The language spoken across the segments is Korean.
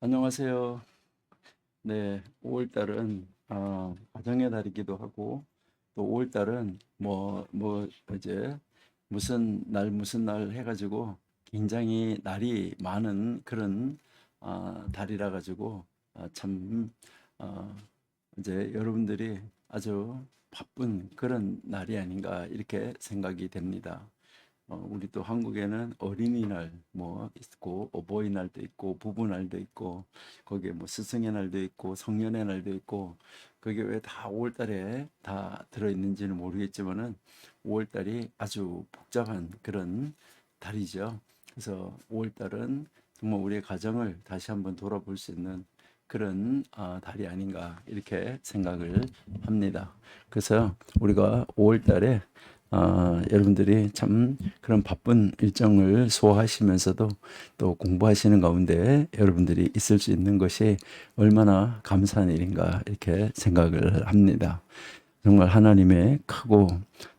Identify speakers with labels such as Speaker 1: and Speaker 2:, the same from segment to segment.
Speaker 1: 안녕하세요. 네, 5월 달은 가정의 달이기도 하고 또 5월 달은 이제 무슨 날 해가지고 굉장히 날이 많은 그런 달이라 가지고 참 어, 이제 여러분들이 아주 바쁜 그런 날이 아닌가 이렇게 생각이 됩니다. 우리 또 한국에는 어린이날 뭐 있고 어버이날도 있고 부부날도 있고 거기에 뭐 스승의 날도 있고 성년의 날도 있고 그게 왜 다 5월 달에 다 들어 있는지는 모르겠지만은 5월 달이 아주 복잡한 그런 달이죠. 그래서 5월 달은 정말 우리의 가정을 다시 한번 돌아볼 수 있는 그런 달이 아닌가 이렇게 생각을 합니다. 그래서 우리가 5월 달에 여러분들이 참 그런 바쁜 일정을 소화하시면서도 또 공부하시는 가운데 여러분들이 있을 수 있는 것이 얼마나 감사한 일인가 이렇게 생각을 합니다. 정말 하나님의 크고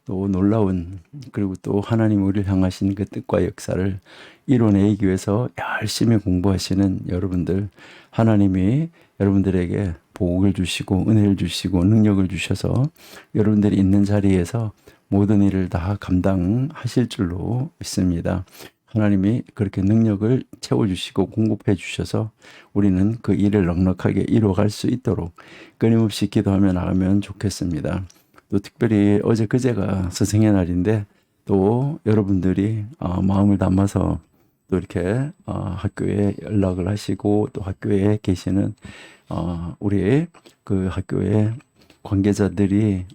Speaker 1: 또 놀라운 그리고 또 하나님 우리를 향하신 그 뜻과 역사를 이뤄내기 위해서 열심히 공부하시는 여러분들, 하나님이 여러분들에게 복을 주시고 은혜를 주시고 능력을 주셔서 여러분들이 있는 자리에서 모든 일을 다 감당하실 줄로 믿습니다. 하나님이 그렇게 능력을 채워주시고 공급해 주셔서 우리는 그 일을 넉넉하게 이루어갈 수 있도록 끊임없이 기도하며 나가면 좋겠습니다. 또 특별히 어제 그제가 스승의 날인데 또 여러분들이 마음을 담아서 또 이렇게 학교에 연락을 하시고 또 학교에 계시는 우리 그 학교의 관계자들이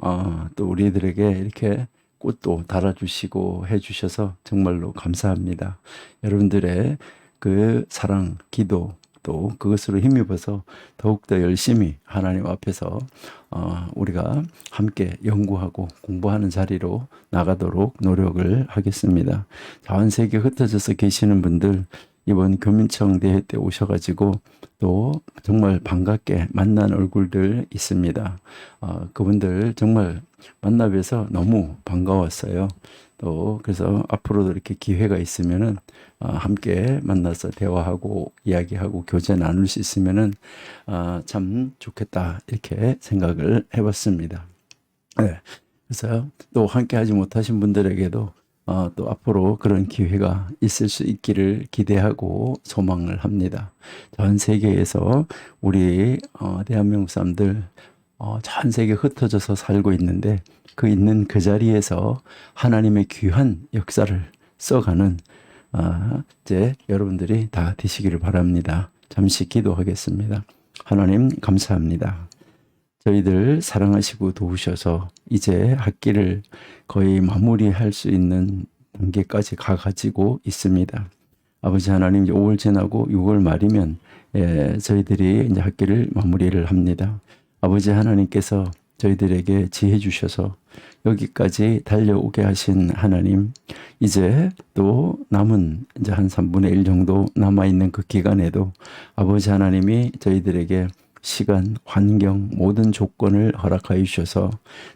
Speaker 1: 또 우리들에게 이렇게 꽃도 달아주시고 해주셔서 정말로 감사합니다. 여러분들의 그 사랑, 기도 또 그것으로 힘입어서 더욱더 열심히 하나님 앞에서 우리가 함께 연구하고 공부하는 자리로 나가도록 노력을 하겠습니다. 전 세계 흩어져서 계시는 분들 이번 교민청 대회 때 오셔가지고 또 정말 반갑게 만난 얼굴들 있습니다. 그분들 정말 만나 뵈서 너무 반가웠어요. 또 그래서 앞으로도 이렇게 기회가 있으면은 함께 만나서 대화하고 이야기하고 교제 나눌 수 있으면은 참 좋겠다 이렇게 생각을 해봤습니다. 네. 그래서 또 함께 하지 못하신 분들에게도 또 앞으로 그런 기회가 있을 수 있기를 기대하고 소망을 합니다. 전 세계에서 우리 대한민국 사람들 전 세계 흩어져서 살고 있는데 그 있는 그 자리에서 하나님의 귀한 역사를 써가는 이제 여러분들이 다 되시기를 바랍니다. 잠시 기도하겠습니다. 하나님 감사합니다. 저희들 사랑하시고 도우셔서 이제 학기를 거의 마무리할 수 있는 단계까지 가가지고 있습니다. 아버지 하나님 이제 5월 지나고 6월 말이면 저희들이 이제 학기를 마무리를 합니다. 아버지 하나님께서 저희들에게 지혜 주셔서 여기까지 달려오게 하신 하나님, 이제 또 남은 이제 한 3분의 1 정도 남아있는 그 기간에도 아버지 하나님이 저희들에게 시간, 환경, 모든 조건을 허락하여 주셔서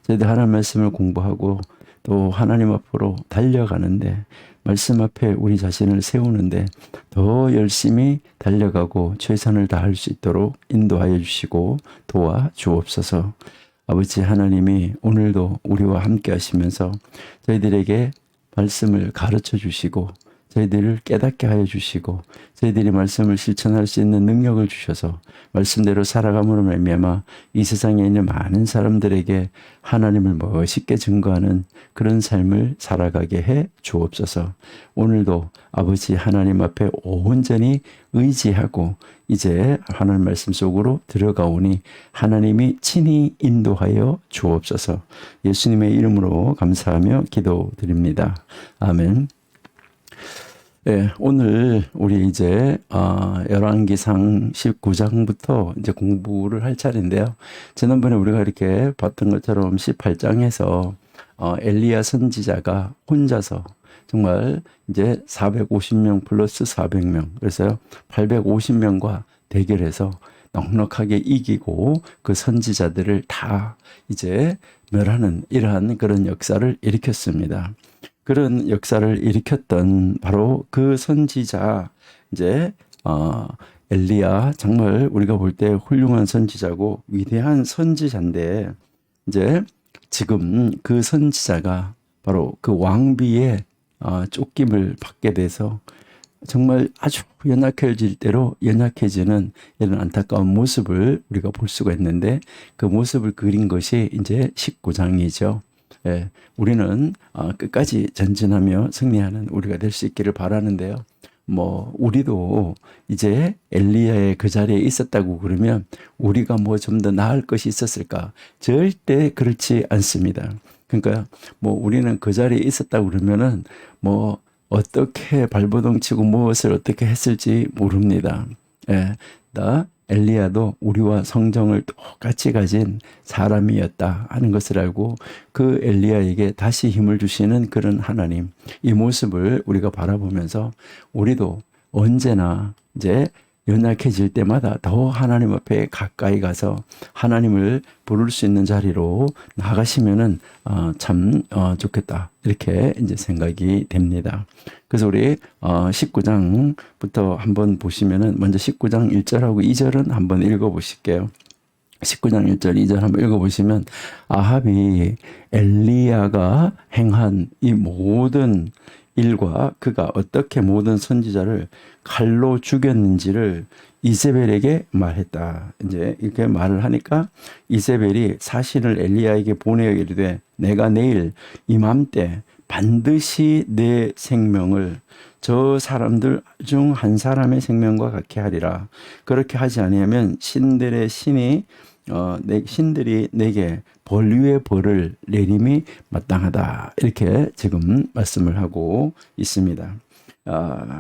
Speaker 1: 저희들 하나님 말씀을 공부하고 또 하나님 앞으로 달려가는데 말씀 앞에 우리 자신을 세우는데 더 열심히 달려가고 최선을 다할 수 있도록 인도하여 주시고 도와 주옵소서. 아버지 하나님이 오늘도 우리와 함께 하시면서 저희들에게 말씀을 가르쳐 주시고 저희들을 깨닫게 하여 주시고 저희들이 말씀을 실천할 수 있는 능력을 주셔서 말씀대로 살아감으로 말미암아 이 세상에 있는 많은 사람들에게 하나님을 멋있게 증거하는 그런 삶을 살아가게 해 주옵소서. 오늘도 아버지 하나님 앞에 온전히 의지하고 이제 하나님 말씀 속으로 들어가오니 하나님이 친히 인도하여 주옵소서. 예수님의 이름으로 감사하며 기도드립니다. 아멘. 네, 오늘 우리 이제 열왕기상 19장부터 이제 공부를 할 차례인데요. 지난번에 우리가 이렇게 봤던 것처럼 18장에서 엘리야 선지자가 혼자서 정말 이제 450명 플러스 400명 그래서 850명과 대결해서 넉넉하게 이기고 그 선지자들을 다 이제 멸하는 이러한 그런 역사를 일으켰습니다. 그런 역사를 일으켰던 바로 그 선지자 이제 엘리야 정말 우리가 볼 때 훌륭한 선지자고 위대한 선지자인데 이제 지금 그 선지자가 바로 그 왕비의 쫓김을 받게 돼서 정말 아주 연약해질 대로 연약해지는 이런 안타까운 모습을 우리가 볼 수가 있는데 그 모습을 그린 것이 이제 19장이죠. 예, 우리는 끝까지 전진하며 승리하는 우리가 될 수 있기를 바라는데요. 뭐 우리도 이제 엘리야의 그 자리에 있었다고 그러면 우리가 뭐 좀 더 나을 것이 있었을까? 절대 그렇지 않습니다. 그러니까 뭐 우리는 그 자리에 있었다고 그러면은 뭐 어떻게 발버둥 치고 무엇을 어떻게 했을지 모릅니다. 예, 나 엘리야도 우리와 성정을 똑같이 가진 사람이었다 하는 것을 알고 그 엘리야에게 다시 힘을 주시는 그런 하나님, 이 모습을 우리가 바라보면서 우리도 언제나 이제 연약해질 때마다 더 하나님 앞에 가까이 가서 하나님을 부를 수 있는 자리로 나가시면은 참 좋겠다, 이렇게 이제 생각이 됩니다. 그래서 우리 19장부터 한번 보시면은 먼저 19장 1절하고 2절은 한번 읽어보실게요. 19장 1절 2절 한번 읽어보시면 아합이 엘리야가 행한 이 모든 일과 그가 어떻게 모든 선지자를 칼로 죽였는지를 이세벨에게 말했다. 이제 이렇게 말을 하니까 이세벨이 사신을 엘리야에게 보내어 이르되 내가 내일 이맘때 반드시 내 생명을 저 사람들 중 한 사람의 생명과 같게 하리라. 그렇게 하지 아니하면 신들의 신이 신들이 내게 벌 위에 벌을 내림이 마땅하다. 이렇게 지금 말씀을 하고 있습니다.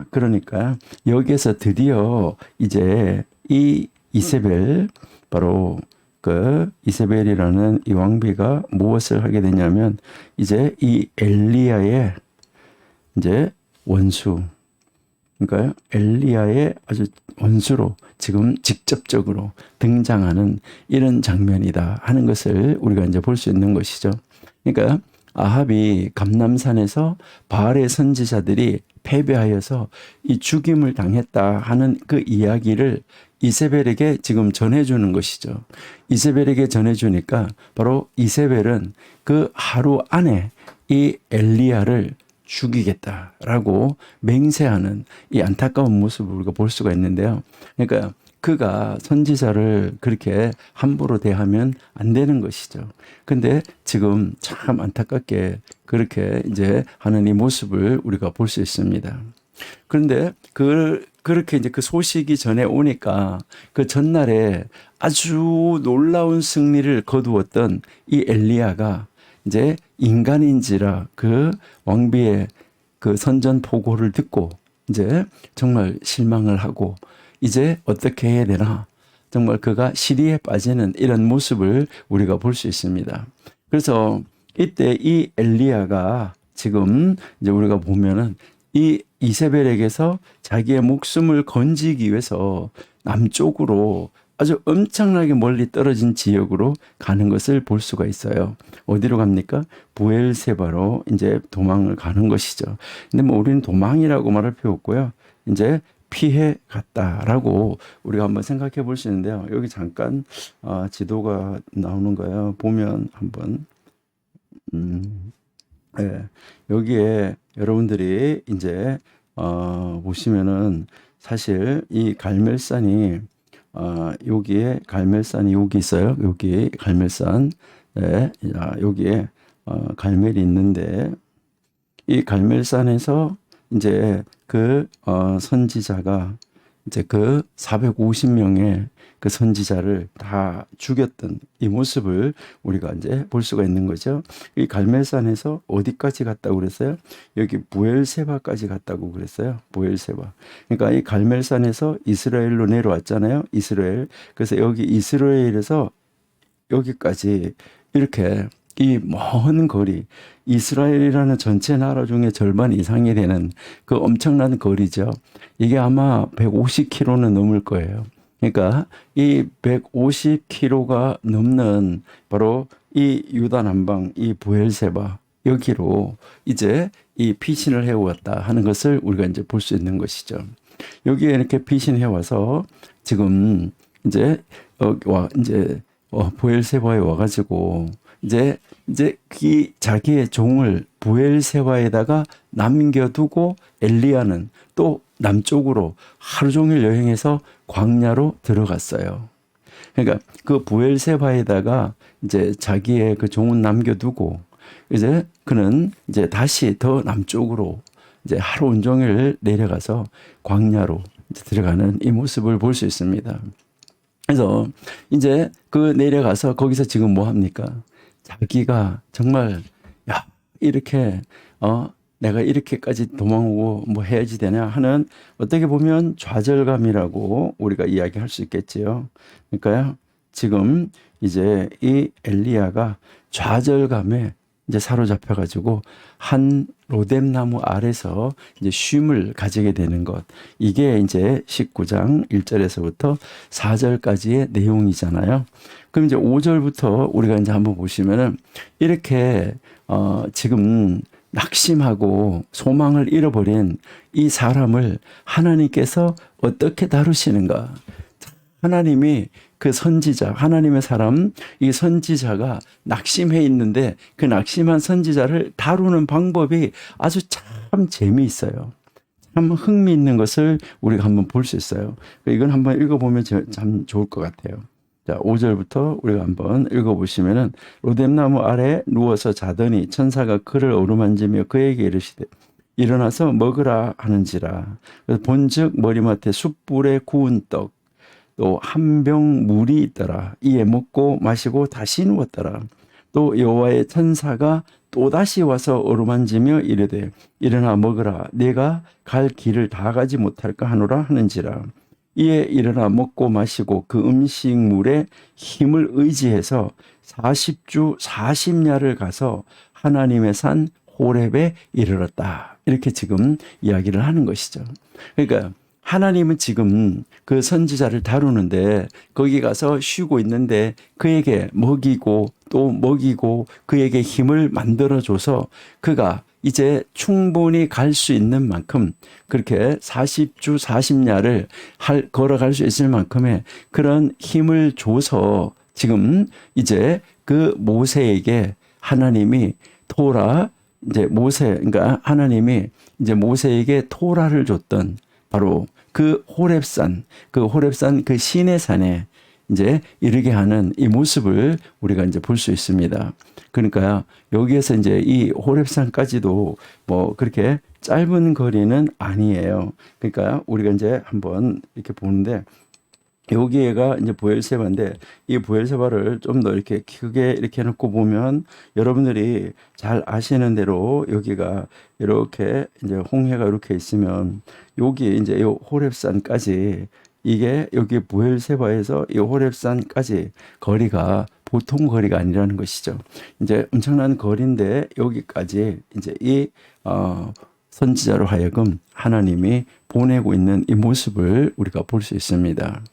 Speaker 1: 그러니까 여기에서 드디어 이제 이 이세벨, 바로 그 이세벨이라는 이 왕비가 무엇을 하게 되냐면 이제 이 엘리야의 이제 원수, 그러니까 엘리야의 아주 원수로 지금 직접적으로 등장하는 이런 장면이다 하는 것을 우리가 이제 볼 수 있는 것이죠. 그러니까 아합이 감람산에서 바알의 선지자들이 패배하여서 이 죽임을 당했다 하는 그 이야기를 이세벨에게 지금 전해주는 것이죠. 이세벨에게 전해주니까 바로 이세벨은 그 하루 안에 이 엘리야를 죽이겠다라고 맹세하는 이 안타까운 모습을 우리가 볼 수가 있는데요. 그러니까 그가 선지자를 그렇게 함부로 대하면 안 되는 것이죠. 근데 지금 참 안타깝게 그렇게 이제 하는 이 모습을 우리가 볼 수 있습니다. 그런데 그렇게 이제 그 소식이 전해 오니까 그 전날에 아주 놀라운 승리를 거두었던 이 엘리야가 이제 인간인지라 그 왕비의 그 선전포고를 듣고 이제 정말 실망을 하고 이제 어떻게 해야 되나, 정말 그가 시리에 빠지는 이런 모습을 우리가 볼 수 있습니다. 그래서 이때 이 엘리야가 지금 이제 우리가 보면은 이 이세벨에게서 자기의 목숨을 건지기 위해서 남쪽으로 아주 엄청나게 멀리 떨어진 지역으로 가는 것을 볼 수가 있어요. 어디로 갑니까? 부엘세바로 이제 도망을 가는 것이죠. 근데 뭐 우리는 도망이라고 말할 필요 없고요. 이제 피해 갔다라고 우리가 한번 생각해 볼 수 있는데요. 여기 잠깐 지도가 나오는 거예요. 보면 한번 네, 여기에 여러분들이 이제 보시면은 사실 이 갈멜산이 여기에 갈멜산이 여기 있어요. 여기 갈멜산, 네, 여기에 갈멜이 있는데 이 갈멜산에서 이제 그 선지자가 이제 그 450명의 그 선지자를 다 죽였던 이 모습을 우리가 이제 볼 수가 있는 거죠. 이 갈멜산에서 어디까지 갔다고 그랬어요? 여기 부엘세바까지 갔다고 그랬어요. 부엘세바. 그러니까 이 갈멜산에서 이스라엘로 내려왔잖아요. 이스라엘. 그래서 여기 이스라엘에서 여기까지 이렇게 이 먼 거리, 이스라엘이라는 전체 나라 중에 절반 이상이 되는 그 엄청난 거리죠. 이게 아마 150km는 넘을 거예요. 그러니까 이 150km가 넘는 바로 이 유다 남방, 이 부엘세바, 여기로 이제 이 피신을 해왔다 하는 것을 우리가 이제 볼 수 있는 것이죠. 여기에 이렇게 피신해 와서 지금 이제 보엘세바에 와가지고 이제 그 자기의 종을 부엘세바에다가 남겨두고 엘리야는 또 남쪽으로 하루 종일 여행해서 광야로 들어갔어요. 그러니까 그 부엘세바에다가 이제 자기의 그 종은 남겨두고 이제 그는 이제 다시 더 남쪽으로 이제 하루 온종일 내려가서 광야로 이제 들어가는 이 모습을 볼 수 있습니다. 그래서 이제 그 내려가서 거기서 지금 뭐 합니까? 자기가 정말 야 이렇게 내가 이렇게까지 도망오고 뭐 해야지 되냐 하는 어떻게 보면 좌절감이라고 우리가 이야기할 수 있겠지요. 그러니까요 지금 이제 이 엘리야가 좌절감에 이제 사로잡혀 가지고 한 로뎀나무 아래서 이제 쉼을 가지게 되는 것. 이게 이제 19장 1절에서부터 4절까지의 내용이잖아요. 그럼 이제 5절부터 우리가 이제 한번 보시면은 이렇게 지금 낙심하고 소망을 잃어버린 이 사람을 하나님께서 어떻게 다루시는가? 하나님이 그 선지자, 하나님의 사람, 이 선지자가 낙심해 있는데 그 낙심한 선지자를 다루는 방법이 아주 참 재미있어요. 참 흥미있는 것을 우리가 한번 볼 수 있어요. 이건 한번 읽어보면 참 좋을 것 같아요. 자, 5절부터 우리가 한번 읽어보시면은 로뎀나무 아래 누워서 자더니 천사가 그를 어루만지며 그에게 이르시되 일어나서 먹으라 하는지라. 본즉 머리맡에 숯불에 구운 떡 또 한 병 물이 있더라. 이에 먹고 마시고 다시 누웠더라. 또 여호와의 천사가 또다시 와서 어루만지며 이르되 일어나 먹으라. 내가 갈 길을 다 가지 못할까 하노라 하는지라. 이에 일어나 먹고 마시고 그 음식물에 힘을 의지해서 40주 40야를 가서 하나님의 산 호렙에 이르렀다. 이렇게 지금 이야기를 하는 것이죠. 그러니까 하나님은 지금 그 선지자를 다루는데 거기 가서 쉬고 있는데 그에게 먹이고 또 먹이고 그에게 힘을 만들어줘서 그가 이제 충분히 갈 수 있는 만큼 그렇게 40주 40야를 걸어갈 수 있을 만큼의 그런 힘을 줘서 지금 이제 그 모세에게 하나님이 토라 이제 그러니까 하나님이 이제 모세에게 토라를 줬던 바로 그 호렙산 그 시내 산에 이제 이르게 하는 이 모습을 우리가 이제 볼 수 있습니다. 그러니까 여기에서 이제 이 호렙산까지도 뭐 그렇게 짧은 거리는 아니에요. 그러니까 우리가 이제 한번 이렇게 보는데 여기가 이제 보엘세바인데 이 보엘세바를 좀 더 이렇게 크게 이렇게 해놓고 보면 여러분들이 잘 아시는 대로 여기가 이렇게 이제 홍해가 이렇게 있으면 여기 이제 이 호렙산까지 이게 여기 보엘세바에서 이 호렙산까지 거리가 보통 거리가 아니라는 것이죠. 이제 엄청난 거리인데 여기까지 이제 이 선지자로 하여금 하나님이 보내고 있는 이 모습을 우리가 볼 수 있습니다.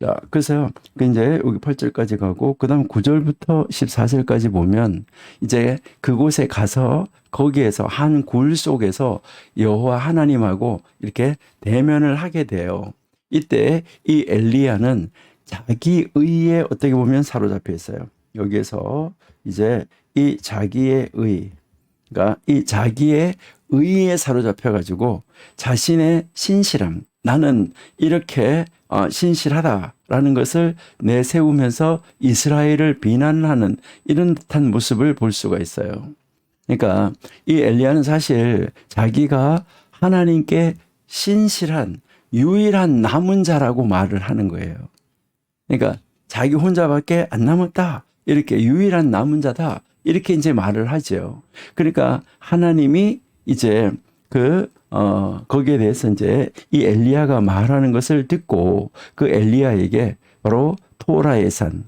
Speaker 1: 자, 그래서 이제 여기 8절까지 가고 그다음 9절부터 14절까지 보면 이제 그곳에 가서 거기에서 한 굴 속에서 여호와 하나님하고 이렇게 대면을 하게 돼요. 이때 이 엘리야는 자기 의에 어떻게 보면 사로잡혀 있어요. 여기에서 이제 이 자기의 의, 그러니까 이 자기의 의에 사로잡혀 가지고 자신의 신실함, 나는 이렇게 신실하다라는 것을 내세우면서 이스라엘을 비난하는 이런 듯한 모습을 볼 수가 있어요. 그러니까 이 엘리야는 사실 자기가 하나님께 신실한 유일한 남은 자라고 말을 하는 거예요. 그러니까 자기 혼자밖에 안 남았다. 이렇게 유일한 남은 자다. 이렇게 이제 말을 하죠. 그러니까 하나님이 이제 거기에 대해서 이제 이 엘리야가 말하는 것을 듣고 그 엘리야에게 바로 토라의 산,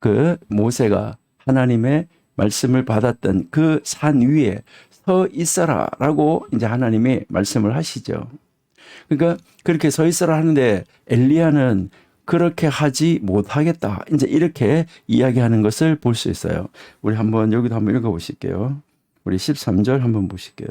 Speaker 1: 그 모세가 하나님의 말씀을 받았던 그 산 위에 서 있어라라고 이제 하나님이 말씀을 하시죠. 그러니까 그렇게 서 있어라 하는데 엘리야는 그렇게 하지 못하겠다. 이제 이렇게 이야기하는 것을 볼 수 있어요. 우리 한번 여기도 한번 읽어보실게요. 우리 13절 한번 보실게요.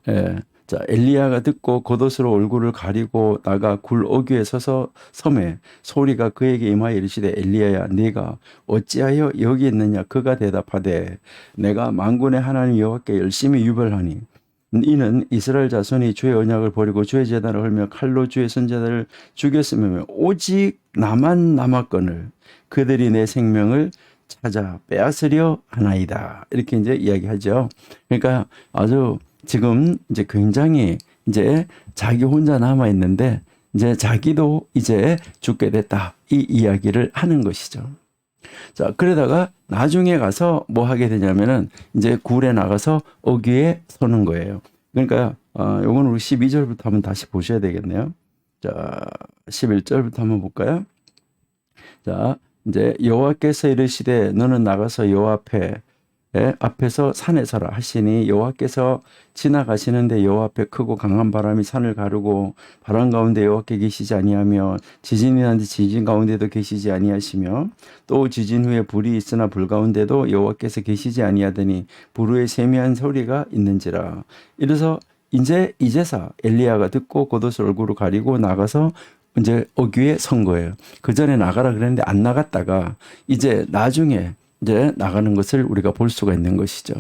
Speaker 1: 예, 자, 엘리야가 듣고 겉옷으로 얼굴을 가리고 나가 굴 어귀에 서서 섬에 소리가 그에게 임하여 이르시되 엘리야야 네가 어찌하여 여기 있느냐. 그가 대답하되 내가 만군의 하나님 여호와께 열심히 유별하니 이는 이스라엘 자손이 주의 언약을 버리고 주의 제단을 헐며 칼로 주의 선지자들을 죽였으며 오직 나만 남았거늘 그들이 내 생명을 찾아 빼앗으려 하나이다. 이렇게 이제 이야기하죠. 그러니까 아주 지금 이제 굉장히 이제 자기 혼자 남아 있는데 이제 자기도 이제 죽게 됐다. 이 이야기를 하는 것이죠. 자, 그러다가 나중에 가서 뭐 하게 되냐면은 이제 굴에 나가서 어귀에 서는 거예요. 그러니까 요건 우리 12절부터 한번 다시 보셔야 되겠네요. 자, 11절부터 한번 볼까요? 자, 이제 여호와께서 이르시되 너는 나가서 여호와 앞에서 산에 서라 하시니 여호와께서 지나가시는데 여호와 앞에 크고 강한 바람이 산을 가르고 바람 가운데 여호와께 계시지 아니하며 지진이 나는데 지진 가운데도 계시지 아니하시며 또 지진 후에 불이 있으나 불 가운데도 여호와께서 계시지 아니하더니 불 후에 세미한 소리가 있는지라. 이래서 이제사 엘리야가 듣고 겉옷을 얼굴을 가리고 나가서 이제 어귀에 선 거예요. 그 전에 나가라 그랬는데 안 나갔다가 이제 나중에 이제 나가는 것을 우리가 볼 수가 있는 것이죠.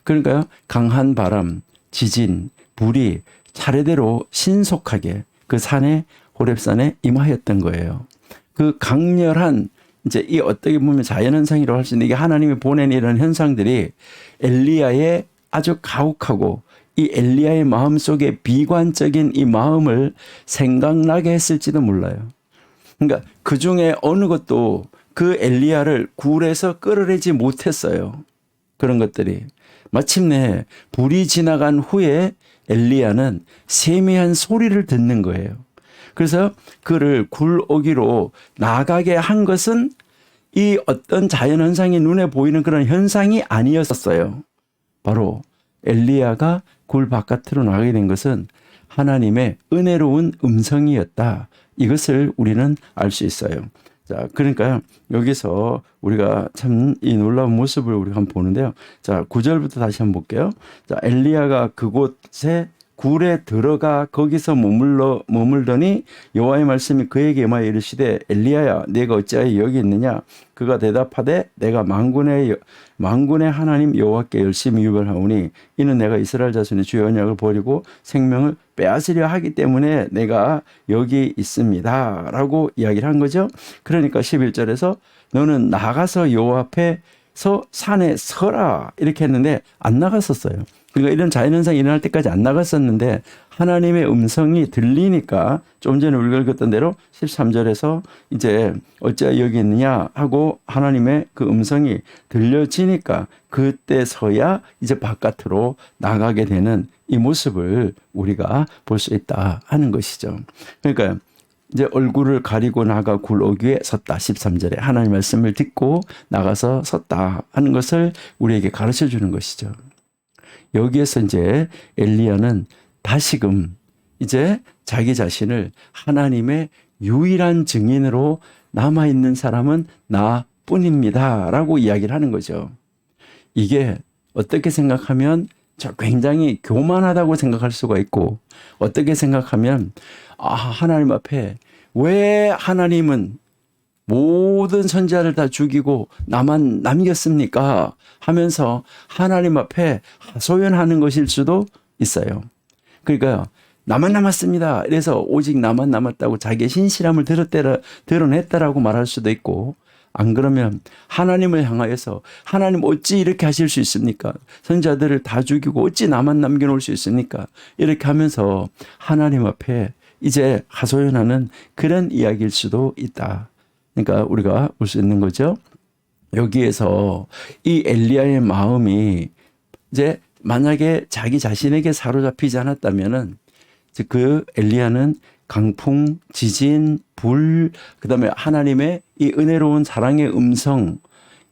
Speaker 1: 그러니까 강한 바람, 지진, 불이 차례대로 신속하게 그 산에 호렙산에 임하였던 거예요. 그 강렬한 이제 이 어떻게 보면 자연현상이라고 할 수 있는 이게 하나님이 보낸 이런 현상들이 엘리야의 아주 가혹하고 이 엘리야의 마음 속에 비관적인 이 마음을 생각나게 했을지도 몰라요. 그러니까 그 중에 어느 것도 그 엘리야를 굴에서 끌어내지 못했어요. 그런 것들이. 마침내 불이 지나간 후에 엘리야는 세미한 소리를 듣는 거예요. 그래서 그를 굴어귀로 나가게 한 것은 이 어떤 자연현상이 눈에 보이는 그런 현상이 아니었어요. 바로 엘리야가 굴 바깥으로 나가게 된 것은 하나님의 은혜로운 음성이었다. 이것을 우리는 알 수 있어요. 자, 그러니까 여기서 우리가 참 이 놀라운 모습을 우리가 한번 보는데요. 자, 9절부터 다시 한번 볼게요. 자, 엘리야가 그곳에 굴에 들어가 거기서 머물더니 여호와의 말씀이 그에게 임하여 이르시되 엘리야야 네가 어찌하여 여기 있느냐. 그가 대답하되 내가 만군의 하나님 여호와께 열심히 유별하오니 이는 내가 이스라엘 자손의 주의 언약을 버리고 생명을 빼앗으려 하기 때문에 내가 여기 있습니다 라고 이야기를 한 거죠. 그러니까 11절에서 너는 나가서 여호와 앞에서 산에 서라 이렇게 했는데 안 나갔었어요. 그러니까 이런 자연현상이 일어날 때까지 안 나갔었는데 하나님의 음성이 들리니까 좀 전에 우리가 읽었던 대로 13절에서 이제 어찌하여 여기 있느냐 하고 하나님의 그 음성이 들려지니까 그때서야 이제 바깥으로 나가게 되는 이 모습을 우리가 볼 수 있다 하는 것이죠. 그러니까 이제 얼굴을 가리고 나가 굴 어귀에 섰다. 13절에 하나님 말씀을 듣고 나가서 섰다 하는 것을 우리에게 가르쳐 주는 것이죠. 여기에서 이제 엘리야는 다시금 이제 자기 자신을 하나님의 유일한 증인으로 남아있는 사람은 나뿐입니다 라고 이야기를 하는 거죠. 이게 어떻게 생각하면 굉장히 교만하다고 생각할 수가 있고 어떻게 생각하면 하나님 앞에 왜 하나님은 모든 선지자를 다 죽이고 나만 남겼습니까? 하면서 하나님 앞에 하소연하는 것일 수도 있어요. 그러니까 나만 남았습니다. 그래서 오직 나만 남았다고 자기의 신실함을 드러냈다라고 말할 수도 있고 안 그러면 하나님을 향하여서 하나님 어찌 이렇게 하실 수 있습니까? 선지자들을 다 죽이고 어찌 나만 남겨놓을 수 있습니까? 이렇게 하면서 하나님 앞에 이제 하소연하는 그런 이야기일 수도 있다. 그러니까 우리가 볼 수 있는 거죠. 여기에서 이 엘리야의 마음이 이제 만약에 자기 자신에게 사로잡히지 않았다면은 그 엘리야는 강풍, 지진, 불, 그다음에 하나님의 이 은혜로운 사랑의 음성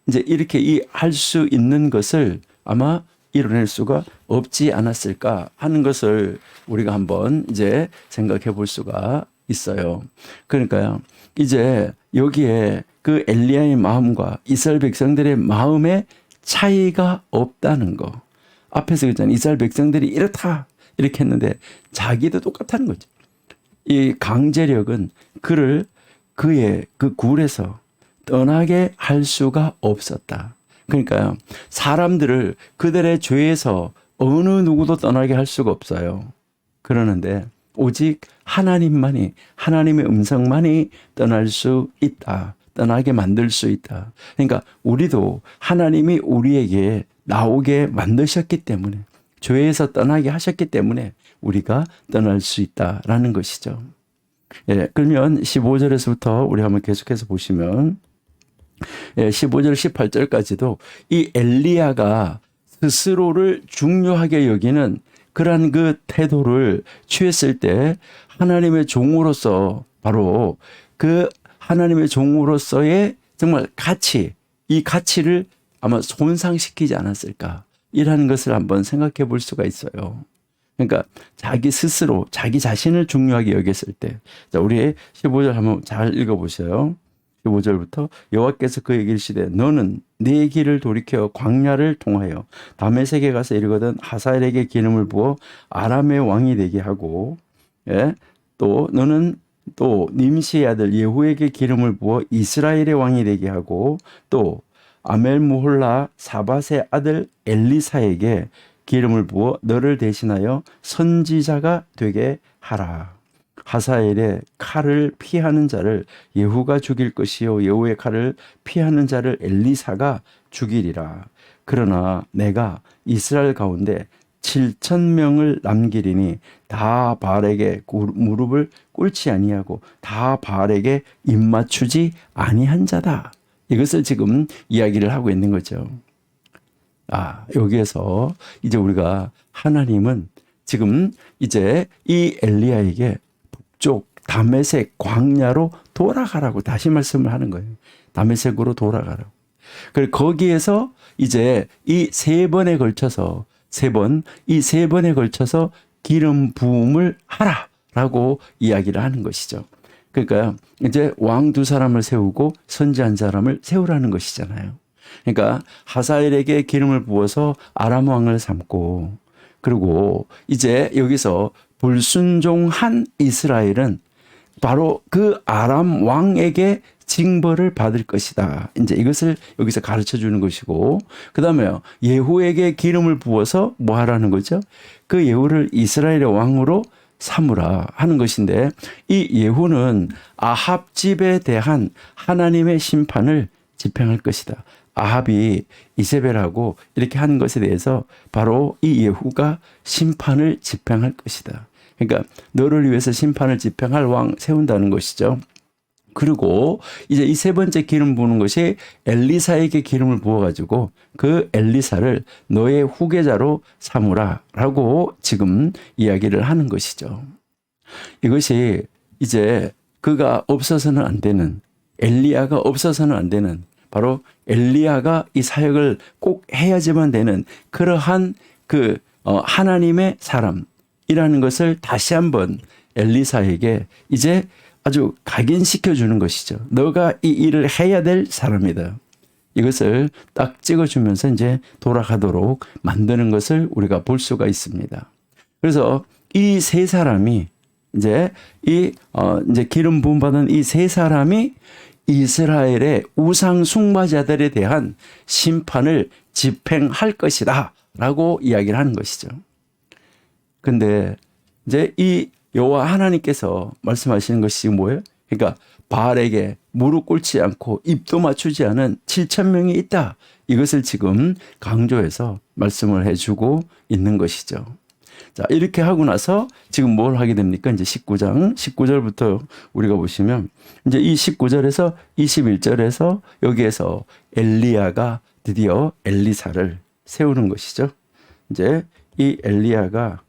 Speaker 1: 이제 이렇게 할 수 있는 것을 아마 이뤄낼 수가 없지 않았을까 하는 것을 우리가 한번 이제 생각해 볼 수가 있어요. 그러니까요. 이제 여기에 그 엘리야의 마음과 이스라엘 백성들의 마음에 차이가 없다는 거. 앞에서 그랬잖아요. 이스라엘 백성들이 이렇다. 이렇게 했는데 자기도 똑같다는 거죠. 이 강제력은 그를 그의 그 굴에서 떠나게 할 수가 없었다. 그러니까 사람들을 그들의 죄에서 어느 누구도 떠나게 할 수가 없어요. 그러는데 오직 하나님만이, 하나님의 음성만이 떠날 수 있다. 떠나게 만들 수 있다. 그러니까 우리도 하나님이 우리에게 나오게 만드셨기 때문에, 죄에서 떠나게 하셨기 때문에 우리가 떠날 수 있다라는 것이죠. 예, 그러면 15절에서부터 우리 한번 계속해서 보시면, 예, 15절 18절까지도 이 엘리야가 스스로를 중요하게 여기는 그러한 그 태도를 취했을 때 하나님의 종으로서, 바로 그 하나님의 종으로서의 정말 가치, 이 가치를 아마 손상시키지 않았을까, 이라는 것을 한번 생각해 볼 수가 있어요. 그러니까 자기 스스로 자기 자신을 중요하게 여겼을 때, 자, 우리 15절 한번 잘 읽어보세요. 15절부터 여호와께서 그에게 이르시되 너는 네 길을 돌이켜 광야를 통하여 다메섹에 가서 이르거든 하사엘에게 기름을 부어 아람의 왕이 되게 하고, 예? 또 너는 또 님시의 아들 예후에게 기름을 부어 이스라엘의 왕이 되게 하고, 또 아멜무홀라 사밧의 아들 엘리사에게 기름을 부어 너를 대신하여 선지자가 되게 하라. 하사엘의 칼을 피하는 자를 예후가 죽일 것이요 예후의 칼을 피하는 자를 엘리사가 죽이리라. 그러나 내가 이스라엘 가운데 7,000명을 남기리니 다 바알에게 무릎을 꿇지 아니하고 다 바알에게 입맞추지 아니한 자다. 이것을 지금 이야기를 하고 있는 거죠. 여기에서 이제 우리가 하나님은 지금 이제 이 엘리야에게 북쪽 다메섹 광야로 돌아가라고 다시 말씀을 하는 거예요. 다메섹으로 돌아가라고. 그리고 거기에서 이제 이 세 번에 걸쳐서 이 세 번에 걸쳐서 기름 부음을 하라라고 이야기를 하는 것이죠. 그러니까 이제 왕 두 사람을 세우고 선지 한 사람을 세우라는 것이잖아요. 그러니까 하사엘에게 기름을 부어서 아람 왕을 삼고, 그리고 이제 여기서 불순종한 이스라엘은 바로 그 아람 왕에게 징벌을 받을 것이다. 이제 이것을 여기서 가르쳐 주는 것이고, 그 다음에 예후에게 기름을 부어서 뭐 하라는 거죠? 그 예후를 이스라엘의 왕으로 삼으라 하는 것인데, 이 예후는 아합 집에 대한 하나님의 심판을 집행할 것이다. 아합이 이세벨하고 이렇게 하는 것에 대해서 바로 이 예후가 심판을 집행할 것이다. 그러니까 너를 위해서 심판을 집행할 왕 세운다는 것이죠. 그리고 이제 이 세 번째 기름 부는 것이 엘리사에게 기름을 부어가지고 그 엘리사를 너의 후계자로 삼으라라고 지금 이야기를 하는 것이죠. 이것이 이제 그가 없어서는 안 되는, 엘리야가 없어서는 안 되는, 바로 엘리야가 이 사역을 꼭 해야지만 되는 그러한 그 하나님의 사람이라는 것을 다시 한번 엘리사에게 이제 아주 각인시켜 주는 것이죠. 너가 이 일을 해야 될 사람이다. 이것을 딱 찍어주면서 이제 돌아가도록 만드는 것을 우리가 볼 수가 있습니다. 그래서 이 세 사람이 이제 이제 기름 부음 받은 이 세 사람이 이스라엘의 우상 숭배자들에 대한 심판을 집행할 것이다라고 이야기를 하는 것이죠. 근데 이제 이 여호와 하나님께서 말씀하시는 것이 뭐예요? 그러니까 바알에게 무릎 꿇지 않고 입도 맞추지 않은 7,000명이 있다. 이것을 지금 강조해서 말씀을 해주고 있는 것이죠. 자, 이렇게 하고 나서 지금 뭘 하게 됩니까? 이제 19절부터 우리가 보시면 이제 이 19절에서 21절에서 여기에서 엘리야가 드디어 엘리사를 세우는 것이죠. 이제 이 엘리야가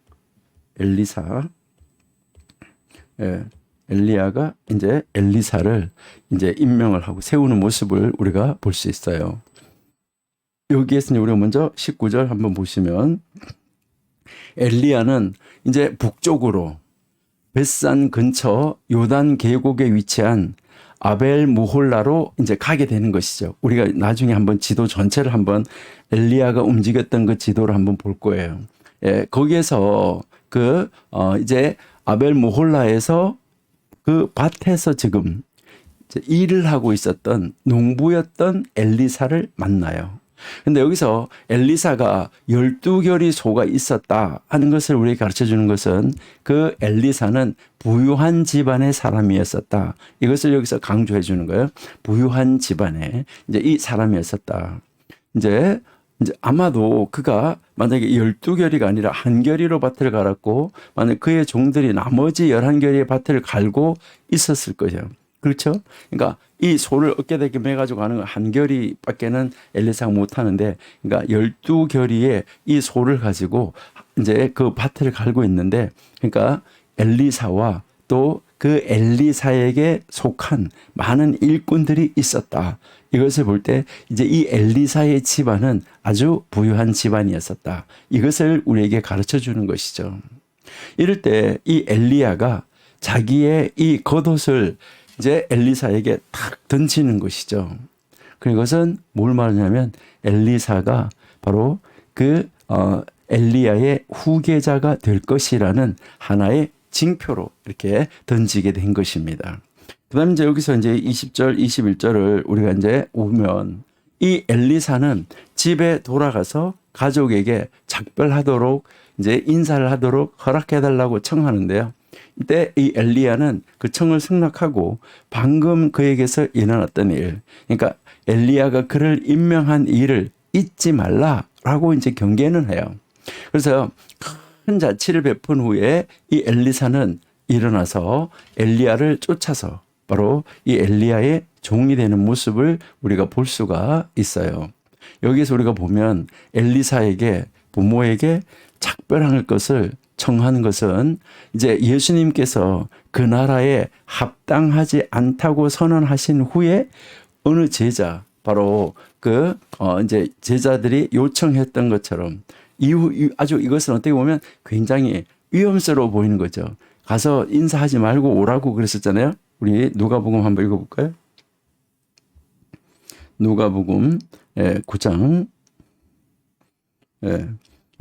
Speaker 1: 이제 엘리사를 이제 임명을 하고 세우는 모습을 우리가 볼 수 있어요. 여기에서 우리가 먼저 19절 한번 보시면 엘리야는 이제 북쪽으로 벳산 근처 요단 계곡에 위치한 아벨 무홀라로 이제 가게 되는 것이죠. 우리가 나중에 한번 지도 전체를 한번 엘리야가 움직였던 그 지도를 한번 볼 거예요. 예, 거기에서 이제 아벨 모홀라에서 그 밭에서 지금 이제 일을 하고 있었던 농부였던 엘리사를 만나요. 근데 여기서 엘리사가 12결의 소가 있었다 하는 것을 우리에게 가르쳐 주는 것은 그 엘리사는 부유한 집안의 사람이었었다. 이것을 여기서 강조해 주는 거예요. 부유한 집안의 이제 이 사람이었었다. 이제 아마도 그가 만약에 12결의가 아니라 한 결의로 밭을 갈았고 만약 그의 종들이 나머지 11결의의 밭을 갈고 있었을 거예요. 그렇죠? 그러니까 이 소를 어깨대게 매가지고 가는 건 한 결의밖에는 엘리사가 못 하는데, 그러니까 12결의의 이 소를 가지고 이제 그 밭을 갈고 있는데, 그러니까 엘리사와 또 그 엘리사에게 속한 많은 일꾼들이 있었다. 이것을 볼 때 이제 이 엘리사의 집안은 아주 부유한 집안이었었다. 이것을 우리에게 가르쳐 주는 것이죠. 이럴 때 이 엘리야가 자기의 이 겉옷을 이제 엘리사에게 탁 던지는 것이죠. 그것은 뭘 말하냐면 엘리사가 바로 엘리야의 후계자가 될 것이라는 하나의 징표로 이렇게 던지게 된 것입니다. 그다음에 이제 여기서 이제 20절, 21절을 우리가 이제 보면 이 엘리사는 집에 돌아가서 가족에게 작별하도록 이제 인사를 하도록 허락해달라고 청하는데요. 이때 이 엘리야는 그 청을 승낙하고 방금 그에게서 일어났던 일, 그러니까 엘리야가 그를 임명한 일을 잊지 말라라고 이제 경계는 해요. 그래서 큰 자치를 베푼 후에 이 엘리사는 일어나서 엘리야를 쫓아서 바로 이 엘리야의 종이 되는 모습을 우리가 볼 수가 있어요. 여기서 우리가 보면 엘리사에게 부모에게 작별할 것을 청하는 것은 이제 예수님께서 그 나라에 합당하지 않다고 선언하신 후에 어느 제자, 바로 이제 제자들이 요청했던 것처럼 아주 이것은 어떻게 보면 굉장히 위험스러워 보이는 거죠. 가서 인사하지 말고 오라고 그랬었잖아요. 우리 누가복음 한번 읽어볼까요? 누가복음 9장.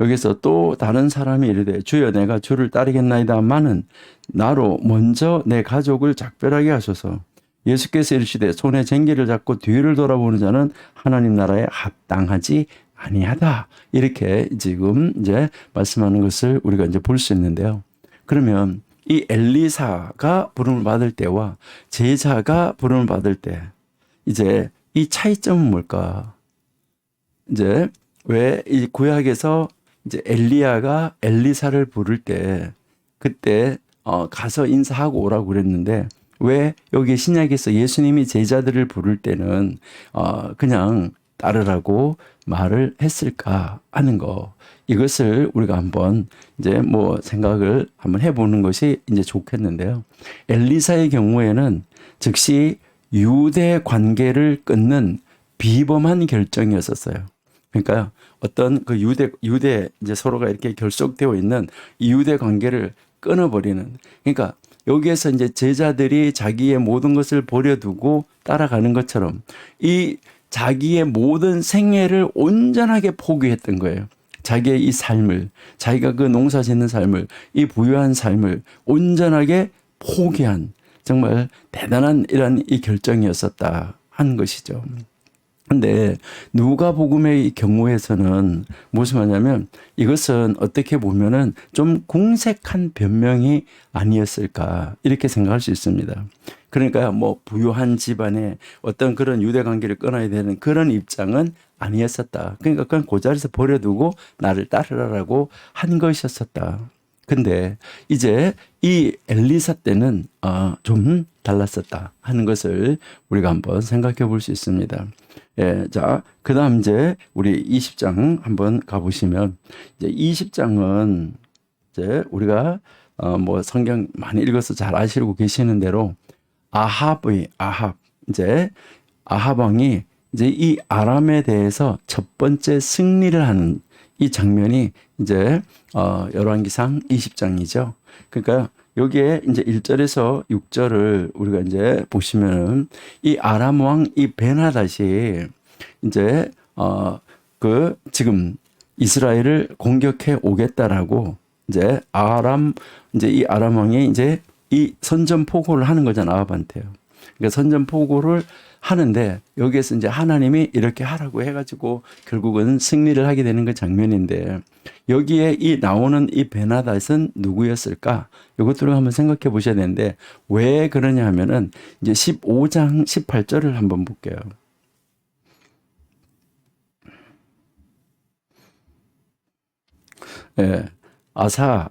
Speaker 1: 여기서 또 다른 사람이 이르되 주여 내가 주를 따르겠나이다마는 나로 먼저 내 가족을 작별하게 하소서. 예수께서 이르시되 손에 쟁기를 잡고 뒤를 돌아보는 자는 하나님 나라에 합당하지 아니하다. 이렇게 지금 이제 말씀하는 것을 우리가 이제 볼 수 있는데요. 그러면 이 엘리사가 부름을 받을 때와 제자가 부름을 받을 때 이제 이 차이점은 뭘까? 이제 왜 이 구약에서 이제 엘리야가 엘리사를 부를 때 그때 가서 인사하고 오라고 그랬는데 왜 여기 신약에서 예수님이 제자들을 부를 때는 그냥 따르라고 말을 했을까 하는 거, 이것을 우리가 한번 이제 뭐 생각을 한번 해보는 것이 이제 좋겠는데요. 엘리사의 경우에는 즉시 유대 관계를 끊는 비범한 결정이었었어요. 그러니까 어떤 그 유대 이제 서로가 이렇게 결속되어 있는 이 유대 관계를 끊어버리는, 그러니까 여기에서 이제 제자들이 자기의 모든 것을 버려두고 따라가는 것처럼 이 자기의 모든 생애를 온전하게 포기했던 거예요. 자기의 이 삶을, 자기가 그 농사 짓는 삶을, 이 부유한 삶을 온전하게 포기한 정말 대단한 이런 이 결정이었었다 하는 것이죠. 근데 누가복음의 경우에서는 무슨 말이냐면 이것은 어떻게 보면은 좀 궁색한 변명이 아니었을까 이렇게 생각할 수 있습니다. 그러니까 뭐 부유한 집안에 어떤 그런 유대 관계를 끊어야 되는 그런 입장은 아니었었다. 그러니까 그냥 그 자리에서 버려두고 나를 따르라고 한 것이었었다. 근데 이제 이 엘리사 때는 좀 달랐었다 하는 것을 우리가 한번 생각해 볼 수 있습니다. 예, 자, 그 다음 이제 우리 20장 한번 가보시면, 이제 20장은 이제 우리가 뭐 성경 많이 읽어서 잘 아시고 계시는 대로 아합 이제 아합 왕이 이제 이 아람에 대해서 첫 번째 승리를 하는 이 장면이 이제 열왕기상 20장이죠. 그러니까 여기에 이제 1절에서 6절을 우리가 이제 보시면은 이 아람 왕 이 베나닷이 이제 지금 이스라엘을 공격해 오겠다라고 이제 이제 이 아람 왕이 이제 이 선전포고를 하는 거잖아, 아합한테요. 그러니까 선전포고를 하는데 여기에서 이제 하나님이 이렇게 하라고 해가지고 결국은 승리를 하게 되는 그 장면인데, 여기에 이 나오는 이 베나닷은 누구였을까? 이것들을 한번 생각해 보셔야 되는데, 왜 그러냐 하면은 이제 15장 18절을 한번 볼게요. 예. 아사가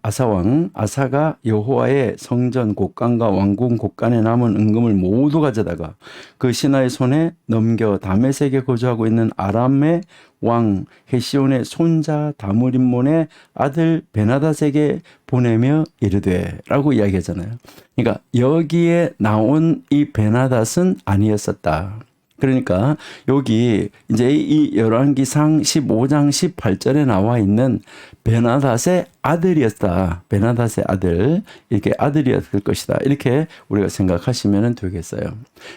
Speaker 1: 여호와의 성전 곳간과 왕궁 곳간에 남은 은금을 모두 가져다가 그 신하의 손에 넘겨 다메섹에 거주하고 있는 아람의 왕 헤시온의 손자 다므림몬의 아들 베나닷에게 보내며 이르되라고 이야기하잖아요. 그러니까 여기에 나온 이 베나닷은 아니었었다. 그러니까 여기 이제 이 열왕기상 15장 18절에 나와 있는 베나닷의 아들이었다. 베나닷의 아들, 이렇게 아들이었을 것이다. 이렇게 우리가 생각하시면 되겠어요.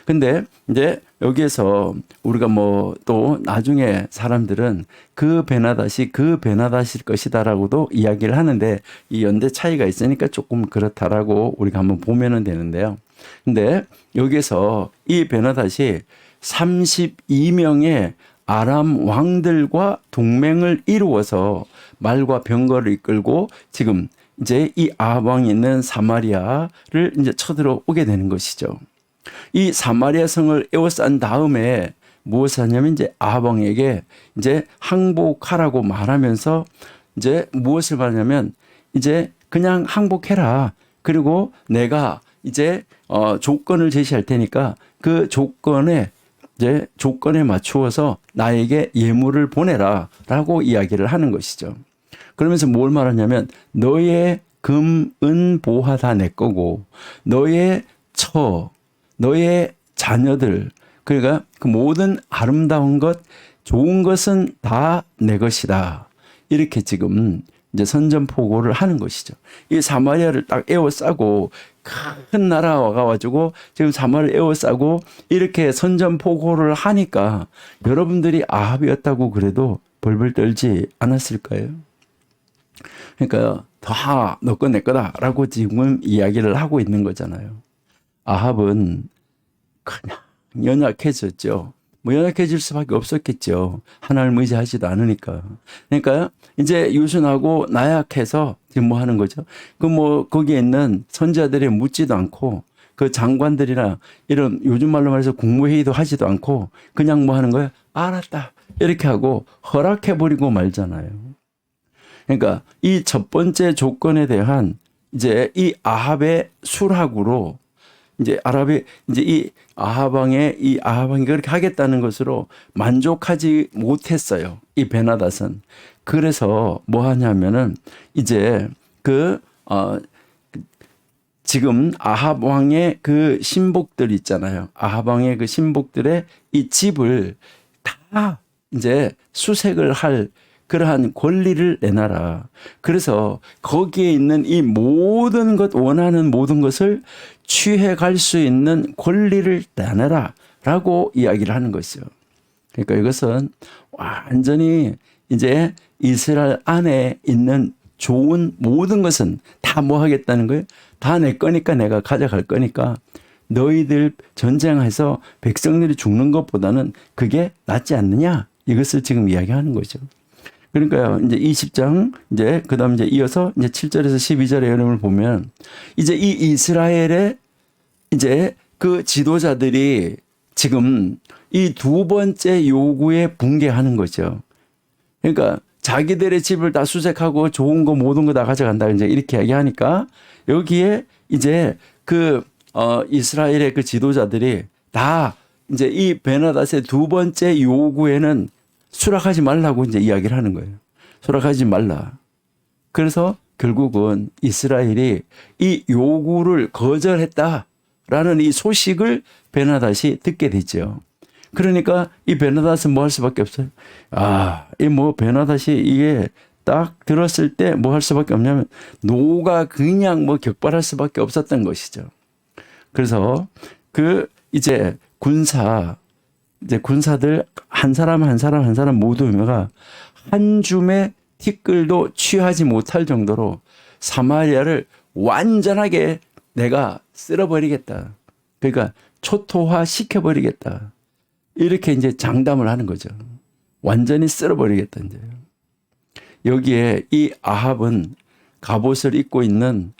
Speaker 1: 근데 이제 여기에서 우리가 뭐 또 나중에 사람들은 그 베나닷일 것이다라고도 이야기를 하는데, 이 연대 차이가 있으니까 조금 그렇다라고 우리가 한번 보면은 되는데요. 근데 여기에서 이 베나닷이 32명의 아람 왕들과 동맹을 이루어서 말과 병거를 이끌고 지금 이제 이 아합 왕이 있는 사마리아를 이제 쳐들어오게 되는 것이죠. 이 사마리아 성을 에워싼 다음에 무엇을 하냐면 이제 아합 왕에게 이제 항복하라고 말하면서 이제 무엇을 말하냐면 이제 그냥 항복해라. 그리고 내가 이제 조건을 제시할 테니까 그 조건에 맞추어서 나에게 예물을 보내라 라고 이야기를 하는 것이죠. 그러면서 뭘 말하냐면 너의 금, 은, 보화 다 내 거고 너의 너의 자녀들, 그러니까 그 모든 아름다운 것, 좋은 것은 다 내 것이다. 이렇게 지금 이제 선전포고를 하는 것이죠. 이 사마리아를 딱 에워싸고 큰 나라가 와가지고 지금 사마리아를 에워싸고 이렇게 선전포고를 하니까 여러분들이 아합이었다고 그래도 벌벌 떨지 않았을까요? 그러니까 다 너 거 내 거다라고 지금 이야기를 하고 있는 거잖아요. 아합은 그냥 연약해졌죠. 뭐 연약해질 수밖에 없었겠죠. 하나님을 의지하지도 않으니까. 그러니까 이제 유순하고 나약해서 지금 뭐 하는 거죠? 그 뭐 거기에 있는 선지자들이 묻지도 않고 그 장관들이나 이런 요즘 말로 말해서 국무회의도 하지도 않고 그냥 뭐 하는 거예요? 알았다. 이렇게 하고 허락해버리고 말잖아요. 그러니까 이 첫 번째 조건에 대한 이제 이 아합의 수락으로 이제 이 아합왕이 그렇게 하겠다는 것으로 만족하지 못했어요. 이 베나닷은. 그래서 뭐 하냐면은 이제 지금 아합 왕의 그 신복들 있잖아요. 아합 왕의 그 신복들의 이 집을 다 이제 수색을 할 그러한 권리를 내놔라. 그래서 거기에 있는 이 모든 것, 원하는 모든 것을 취해 갈 수 있는 권리를 내놔라 라고 이야기를 하는 것이죠. 그러니까 이것은 완전히 이제 이스라엘 안에 있는 좋은 모든 것은 다 뭐 하겠다는 거예요? 다 내 거니까 내가 가져갈 거니까 너희들 전쟁해서 백성들이 죽는 것보다는 그게 낫지 않느냐? 이것을 지금 이야기하는 거죠. 그러니까요, 이제 20장, 이제, 그 다음 이제 이어서 이제 7절에서 12절의 내용을 보면, 이제 이 이스라엘의 이제 그 지도자들이 지금 이 두 번째 요구에 붕괴하는 거죠. 그러니까 자기들의 집을 다 수색하고 좋은 거 모든 거 다 가져간다. 이제 이렇게 얘기하니까 여기에 이제 이스라엘의 그 지도자들이 다 이제 이 베나닷의 두 번째 요구에는 수락하지 말라고 이제 이야기를 하는 거예요. 수락하지 말라. 그래서 결국은 이스라엘이 이 요구를 거절했다라는 이 소식을 베나닷이 듣게 됐죠. 그러니까 이 베나닷은 뭐 할 수밖에 없어요. 이 뭐 베나닷이 이게 딱 들었을 때 뭐 할 수밖에 없냐면 노가 그냥 뭐 격발할 수밖에 없었던 것이죠. 그래서 이제 군사들 한 사람 모두가 한 줌의 티끌도 취하지 못할 정도로 사마리아를 완전하게 내가 쓸어버리겠다. 그러니까 초토화 시켜버리겠다. 이렇게 이제 장담을 하는 거죠. 완전히 쓸어버리겠다. 이제. 여기에 이 아합은 갑옷을 입고 있는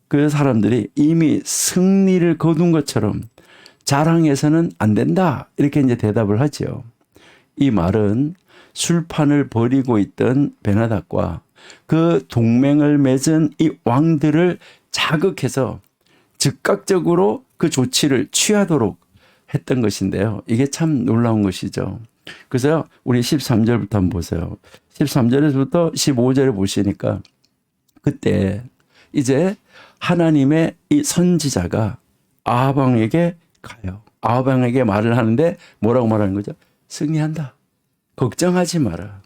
Speaker 1: 그 사람들이 이미 승리를 거둔 것처럼 자랑해서는 안 된다. 이렇게 이제 대답을 하죠. 이 말은 술판을 벌이고 있던 베나닥과 그 동맹을 맺은 이 왕들을 자극해서 즉각적으로 그 조치를 취하도록 했던 것인데요. 이게 참 놀라운 것이죠. 그래서 우리 13절부터 한번 보세요. 13절에서부터 15절에 보시니까 그때 이제 하나님의 이 선지자가 아합 왕에게 가요. 아합 왕에게 말을 하는데 뭐라고 말하는 거죠? 승리한다. 걱정하지 마라.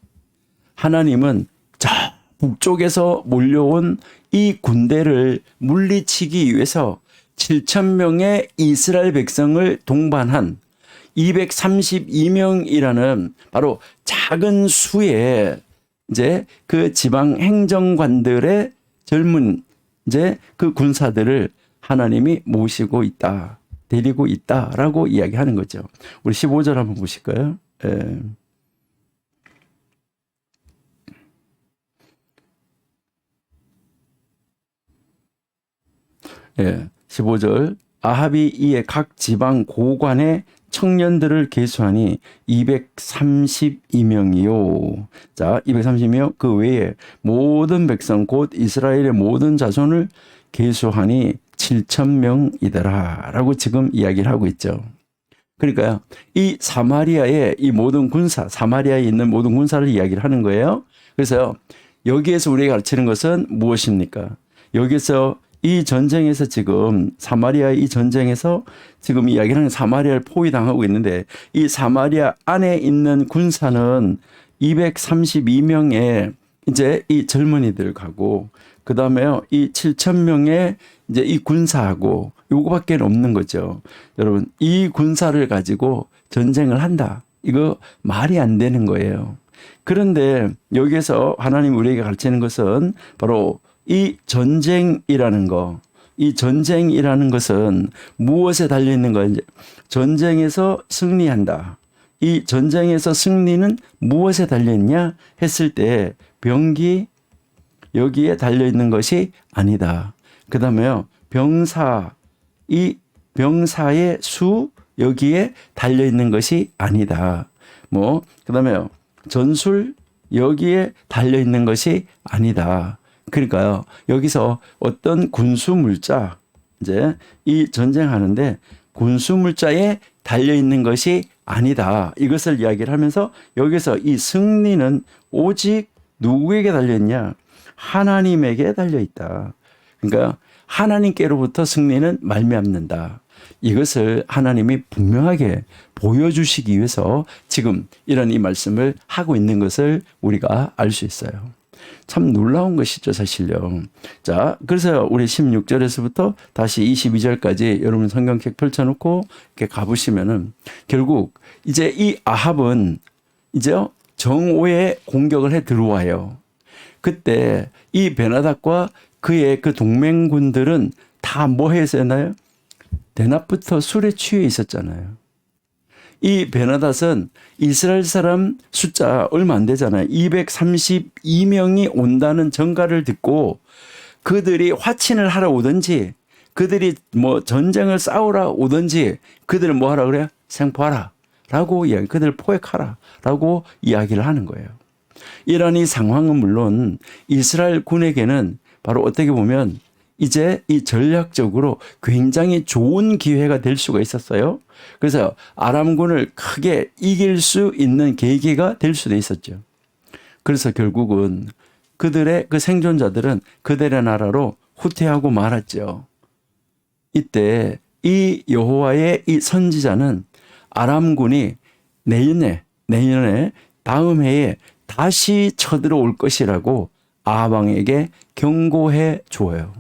Speaker 1: 하나님은 저 북쪽에서 몰려온 이 군대를 물리치기 위해서 7천 명의 이스라엘 백성을 동반한 232명이라는 바로 작은 수의 이제 그 지방 행정관들의 젊은 이제 그 군사들을 하나님이 모시고 있다, 데리고 있다라고 이야기하는 거죠. 우리 15절 한번 보실까요? 예, 15절. 아합이 이에 각 지방 고관의 청년들을 계수하니 232명이요. 자, 232명 그 외에 모든 백성 곧 이스라엘의 모든 자손을 계수하니 7,000명이더라 라고 지금 이야기를 하고 있죠. 그러니까요, 이 사마리아의 이 모든 군사, 사마리아에 있는 모든 군사를 이야기를 하는 거예요. 그래서 여기에서 우리가 가르치는 것은 무엇입니까? 여기서 이 전쟁에서 지금 사마리아 이 전쟁에서 지금 이야기하는 사마리아를 포위당하고 있는데 이 사마리아 안에 있는 군사는 232명의 이제 이 젊은이들 가고 그다음에요 이 7,000명의 이제 이 군사하고 요거밖에 없는 거죠. 여러분 이 군사를 가지고 전쟁을 한다. 이거 말이 안 되는 거예요. 그런데 여기에서 하나님 우리에게 가르치는 것은 바로 이 전쟁이라는 거, 이 전쟁이라는 것은 무엇에 달려있는 거예요? 전쟁에서 승리한다. 이 전쟁에서 승리는 무엇에 달려있냐 했을 때 병기 여기에 달려있는 것이 아니다. 그 다음에요. 병사, 이 병사의 수 여기에 달려있는 것이 아니다. 그 다음에요. 전술 여기에 달려있는 것이 아니다. 그러니까요, 여기서 어떤 군수물자, 이제 이 전쟁하는데 군수물자에 달려있는 것이 아니다. 이것을 이야기를 하면서 여기서 이 승리는 오직 누구에게 달려있냐? 하나님에게 달려있다. 그러니까 하나님께로부터 승리는 말미암는다. 이것을 하나님이 분명하게 보여주시기 위해서 지금 이런 이 말씀을 하고 있는 것을 우리가 알 수 있어요. 참 놀라운 것이죠, 사실요. 자, 그래서 우리 16절에서부터 다시 22절까지 여러분 성경책 펼쳐놓고 이렇게 가보시면은 결국 이제 이 아합은 이제 정오에 공격을 해 들어와요. 그때 이 베나닥과 그의 그 동맹군들은 다 뭐 했었나요? 대낮부터 술에 취해 있었잖아요. 이 베나닷은 이스라엘 사람 숫자 얼마 안 되잖아요. 232명이 온다는 전가를 듣고 그들이 화친을 하러 오든지 그들이 뭐 전쟁을 싸우러 오든지 그들을 뭐 하라 그래요? 생포하라 라고 이야기, 그들을 포획하라 라고 이야기를 하는 거예요. 이런 이 상황은 물론 이스라엘 군에게는 바로 어떻게 보면 이제 이 전략적으로 굉장히 좋은 기회가 될 수가 있었어요. 그래서 아람군을 크게 이길 수 있는 계기가 될 수도 있었죠. 그래서 결국은 그들의 그 생존자들은 그들의 나라로 후퇴하고 말았죠. 이때 이 여호와의 이 선지자는 아람군이 내년에 다음 해에 다시 쳐들어올 것이라고 아합 왕에게 경고해 주어요.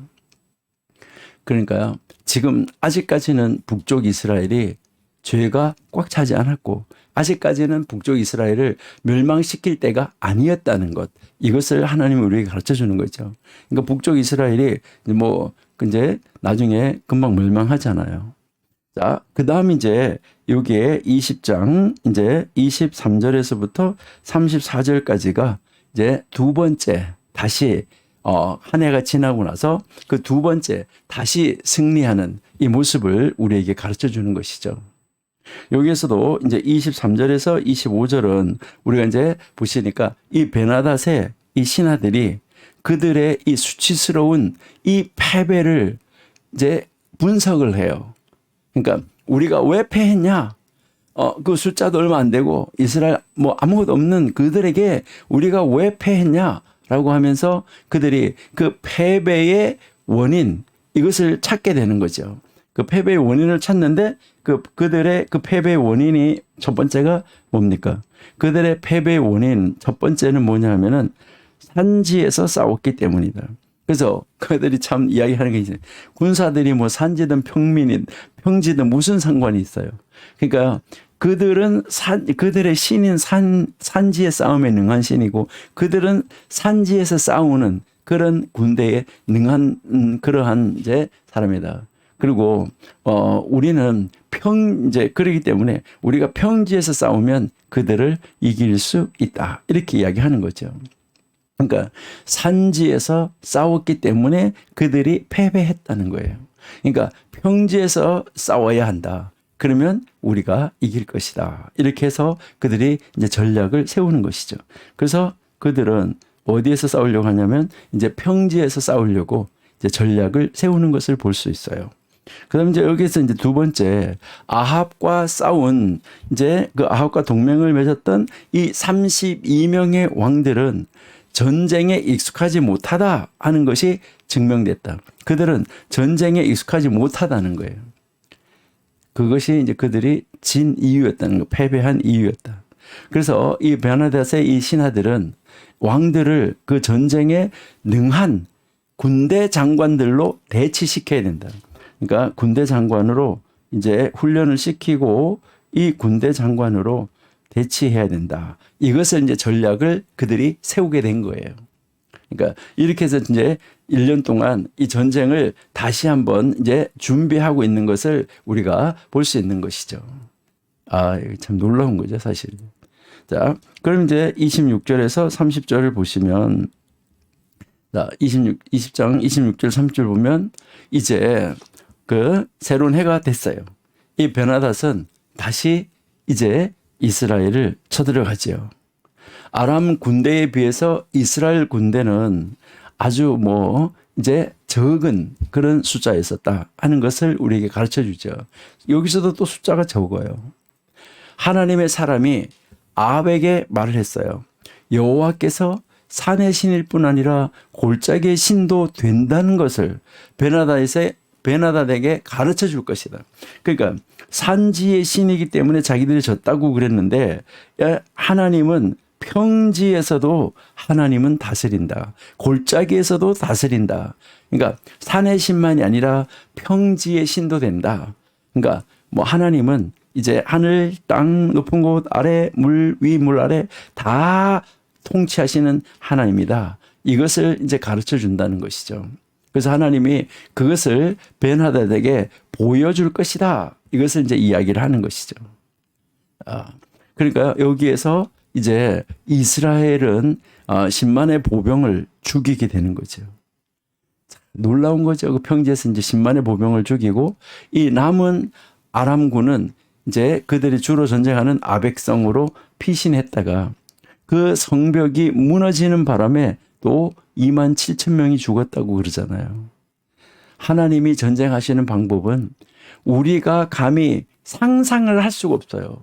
Speaker 1: 그러니까요. 지금 아직까지는 북쪽 이스라엘이 죄가 꽉 차지 않았고 아직까지는 북쪽 이스라엘을 멸망시킬 때가 아니었다는 것. 이것을 하나님이 우리에게 가르쳐 주는 거죠. 그러니까 북쪽 이스라엘이 뭐 이제 나중에 금방 멸망하잖아요. 자, 그다음 이제 여기에 20장 이제 23절에서부터 34절까지가 이제 두 번째 다시 한 해가 지나고 나서 그 두 번째 다시 승리하는 이 모습을 우리에게 가르쳐 주는 것이죠. 여기에서도 이제 23절에서 25절은 우리가 이제 보시니까 이 베나닷의 이 신하들이 그들의 이 수치스러운 이 패배를 이제 분석을 해요. 그러니까 우리가 왜 패했냐? 그 숫자도 얼마 안 되고 이스라엘 뭐 아무것도 없는 그들에게 우리가 왜 패했냐라고 하면서 그들이 그 패배의 원인 이것을 찾게 되는 거죠. 그 패배의 원인을 찾는데 그들의 그 패배의 원인이 첫 번째가 뭡니까? 그들의 패배의 원인 첫 번째는 뭐냐면은 산지에서 싸웠기 때문이다. 그래서 그들이 참 이야기하는 게 있어요. 군사들이 뭐 산지든 평지든 무슨 상관이 있어요. 그러니까 그들은 그들의 신인 산지의 싸움에 능한 신이고 그들은 산지에서 싸우는 그런 군대에 능한 그러한 이제 사람이다. 그리고 우리는 이제 그러기 때문에 우리가 평지에서 싸우면 그들을 이길 수 있다. 이렇게 이야기하는 거죠. 그러니까 산지에서 싸웠기 때문에 그들이 패배했다는 거예요. 그러니까 평지에서 싸워야 한다. 그러면 우리가 이길 것이다. 이렇게 해서 그들이 이제 전략을 세우는 것이죠. 그래서 그들은 어디에서 싸우려고 하냐면 이제 평지에서 싸우려고 이제 전략을 세우는 것을 볼 수 있어요. 그다음 이제 여기서 이제 두 번째 아합과 싸운 이제 그 아합과 동맹을 맺었던 이 32명의 왕들은 전쟁에 익숙하지 못하다 하는 것이 증명됐다. 그들은 전쟁에 익숙하지 못하다는 거예요. 그것이 이제 그들이 진 이유였다는 거, 패배한 이유였다. 그래서 이 베나닷의 이 신하들은 왕들을 그 전쟁에 능한 군대 장관들로 대치시켜야 된다. 그러니까 군대 장관으로 이제 훈련을 시키고 이 군대 장관으로 대치해야 된다. 이것을 이제 전략을 그들이 세우게 된 거예요. 그러니까 이렇게 해서 이제 1년 동안 이 전쟁을 다시 한번 이제 준비하고 있는 것을 우리가 볼 수 있는 것이죠. 참 놀라운 거죠, 사실. 자, 그럼 이제 26절에서 30절을 보시면, 자, 20장 26절 30절 보면 이제 그 새로운 해가 됐어요. 이 베나닷은 다시 이제 이스라엘을 쳐들어가지요. 아람 군대에 비해서 이스라엘 군대는 아주 뭐 이제 적은 그런 숫자였었다 하는 것을 우리에게 가르쳐 주죠. 여기서도 또 숫자가 적어요. 하나님의 사람이 아합에게 말을 했어요. 여호와께서 산의 신일 뿐 아니라 골짜기의 신도 된다는 것을 베나닷에게 가르쳐 줄 것이다. 그러니까 산지의 신이기 때문에 자기들이 졌다고 그랬는데 하나님은 평지에서도 하나님은 다스린다. 골짜기에서도 다스린다. 그러니까 산의 신만이 아니라 평지의 신도 된다. 그러니까 뭐 하나님은 이제 하늘, 땅, 높은 곳 아래, 물 위, 물 아래 다 통치하시는 하나님이다. 이것을 이제 가르쳐 준다는 것이죠. 그래서 하나님이 그것을 베나닷에게 보여줄 것이다. 이것을 이제 이야기를 하는 것이죠. 그러니까 여기에서 이제 이스라엘은 10만의 보병을 죽이게 되는 거죠. 놀라운 거죠. 그 평지에서 이제 10만의 보병을 죽이고 이 남은 아람군은 이제 그들이 주로 전쟁하는 아벡성으로 피신했다가 그 성벽이 무너지는 바람에 또 2만 7천 명이 죽었다고 그러잖아요. 하나님이 전쟁하시는 방법은 우리가 감히 상상을 할 수가 없어요.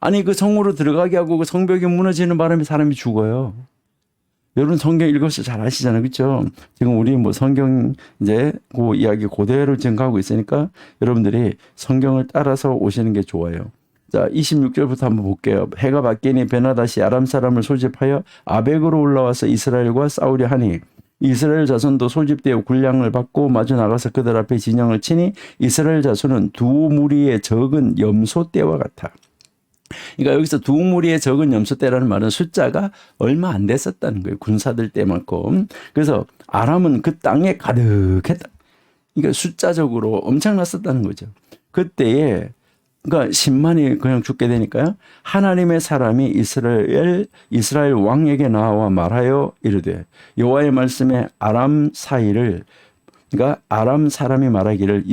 Speaker 1: 아니 그 성으로 들어가게 하고 그 성벽이 무너지는 바람에 사람이 죽어요. 여러분 성경 읽어서 잘 아시잖아요. 그렇죠? 지금 우리 뭐 성경 이제 그 이야기 그대로 지금 가고 있으니까 여러분들이 성경을 따라서 오시는 게 좋아요. 자, 26절부터 한번 볼게요. 해가 바뀌니 베나닷이 아람 사람을 소집하여 아벡으로 올라와서 이스라엘과 싸우려 하니 이스라엘 자손도 소집되어 군량을 받고 마주 나가서 그들 앞에 진영을 치니 이스라엘 자손은 두 무리의 적은 염소떼와 같아. 그러니까 여기서 두 무리의 적은 염소떼라는 말은 숫자가 얼마 안 됐었다는 거예요. 군사들 때만큼. 그래서 아람은 그 땅에 가득했다. 그러니까 숫자적으로 엄청났었다는 거죠. 그때에 그러니까 10만이 그냥 죽게 되니까요. 하나님의 사람이 이스라엘 왕에게 나와 말하여 이르되 여호와의 말씀에 아람 사이를 그러니까 아람 사람이 말하기를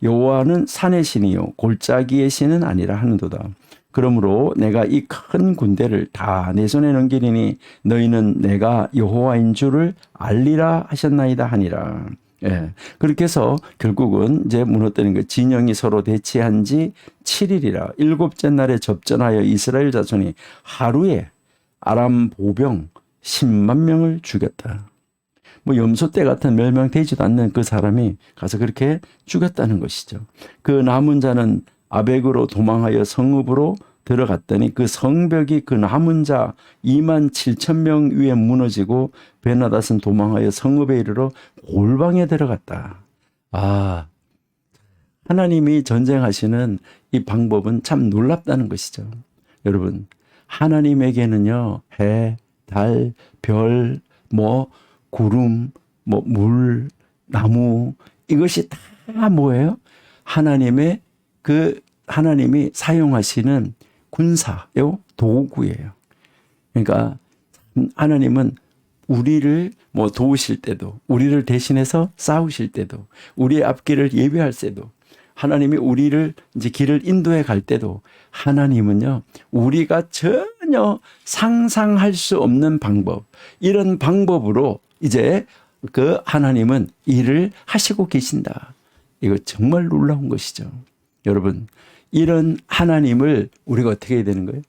Speaker 1: 여호와는 산의 신이요 골짜기의 신은 아니라 하는도다. 그러므로 내가 이 큰 군대를 다 내 손에 넘기리니 너희는 내가 여호와인 줄을 알리라 하셨나이다 하니라. 예. 그렇게 해서 결국은 이제 무너뜨린 그 진영이 서로 대치한 지 7일이라 일곱째 날에 접전하여 이스라엘 자손이 하루에 아람 보병 10만 명을 죽였다. 뭐 염소떼 같은 멸망되지도 않는 그 사람이 가서 그렇게 죽였다는 것이죠. 그 남은 자는 아벡으로 도망하여 성읍으로 들어갔더니 그 성벽이 그 남은 자 2만 7천 명 위에 무너지고 베나닷은 도망하여 성읍에 이르러 골방에 들어갔다. 아, 하나님이 전쟁하시는 이 방법은 참 놀랍다는 것이죠. 여러분, 하나님에게는요, 해, 달, 별, 구름, 물, 나무, 이것이 다 뭐예요? 하나님이 사용하시는 군사요, 도구예요. 그러니까 하나님은 우리를 도우실 때도, 우리를 대신해서 싸우실 때도, 우리의 앞길을 예비할 때도, 하나님이 우리를 이제 길을 인도해 갈 때도 하나님은요, 우리가 전혀 상상할 수 없는 방법, 이런 방법으로 이제 그 하나님은 일을 하시고 계신다. 이거 정말 놀라운 것이죠. 여러분, 이런 하나님을 우리가 어떻게 해야 되는 거예요?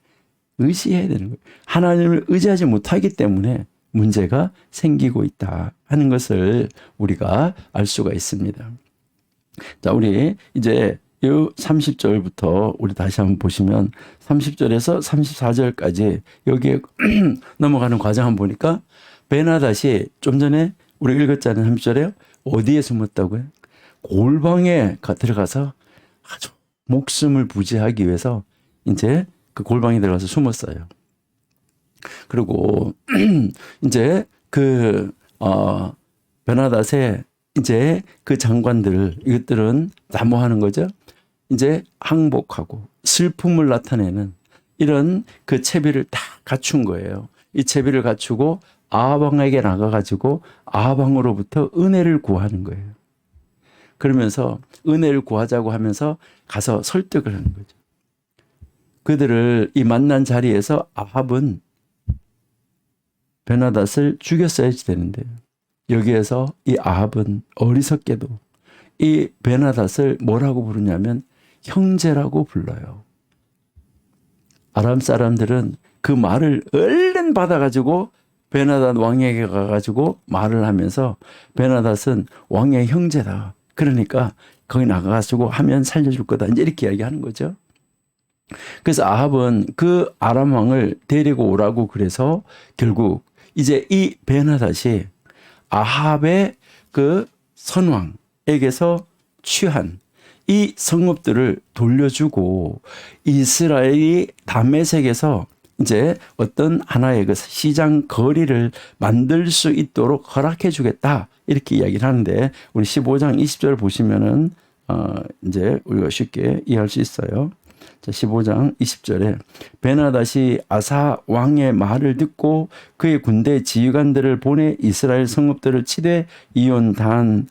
Speaker 1: 의지해야 되는 거예요. 하나님을 의지하지 못하기 때문에 문제가 생기고 있다 하는 것을 우리가 알 수가 있습니다. 자, 우리 이제 이 30절부터 우리 다시 한번 보시면 30절에서 34절까지 여기에 넘어가는 과정 한번 보니까 베나닷이 좀 전에 우리 읽었잖아요. 30절에요. 어디에 숨었다고요? 골방에 들어가서 아주 목숨을 부지하기 위해서 이제 그 골방에 들어가서 숨었어요. 그리고 이제 베나닷의 이제 그 장관들 이것들은 다 뭐 하는 거죠? 이제 항복하고 슬픔을 나타내는 이런 그 채비를 다 갖춘 거예요. 이 채비를 갖추고 아합 왕에게 나가가지고 아합 왕으로부터 은혜를 구하는 거예요. 그러면서 은혜를 구하자고 하면서 가서 설득을 하는 거죠. 그들을 이 만난 자리에서 아합은 베나닷을 죽였어야지 되는데 여기에서 이 아합은 어리석게도 이 베나닷을 뭐라고 부르냐면 형제라고 불러요. 아람 사람들은 그 말을 얼른 받아가지고 베나닷 왕에게 가가지고 말을 하면서 베나닷은 왕의 형제다. 그러니까 거기 나가가지고 하면 살려줄 거다. 이제 이렇게 이야기하는 거죠. 그래서 아합은 그 아람 왕을 데리고 오라고 그래서 결국 이제 이 베나닷이 아합의 그 선왕에게서 취한 이 성읍들을 돌려주고 이스라엘이 다메섹에서 이제 어떤 하나의 그 시장 거리를 만들 수 있도록 허락해 주겠다. 이렇게 이야기를 하는데 우리 15장 20절 보시면은 이제 우리가 쉽게 이해할 수 있어요. 자, 15장 20절에 베나닷이 아사 왕의 말을 듣고 그의 군대 지휘관들을 보내 이스라엘 성읍들을 치되 이온 단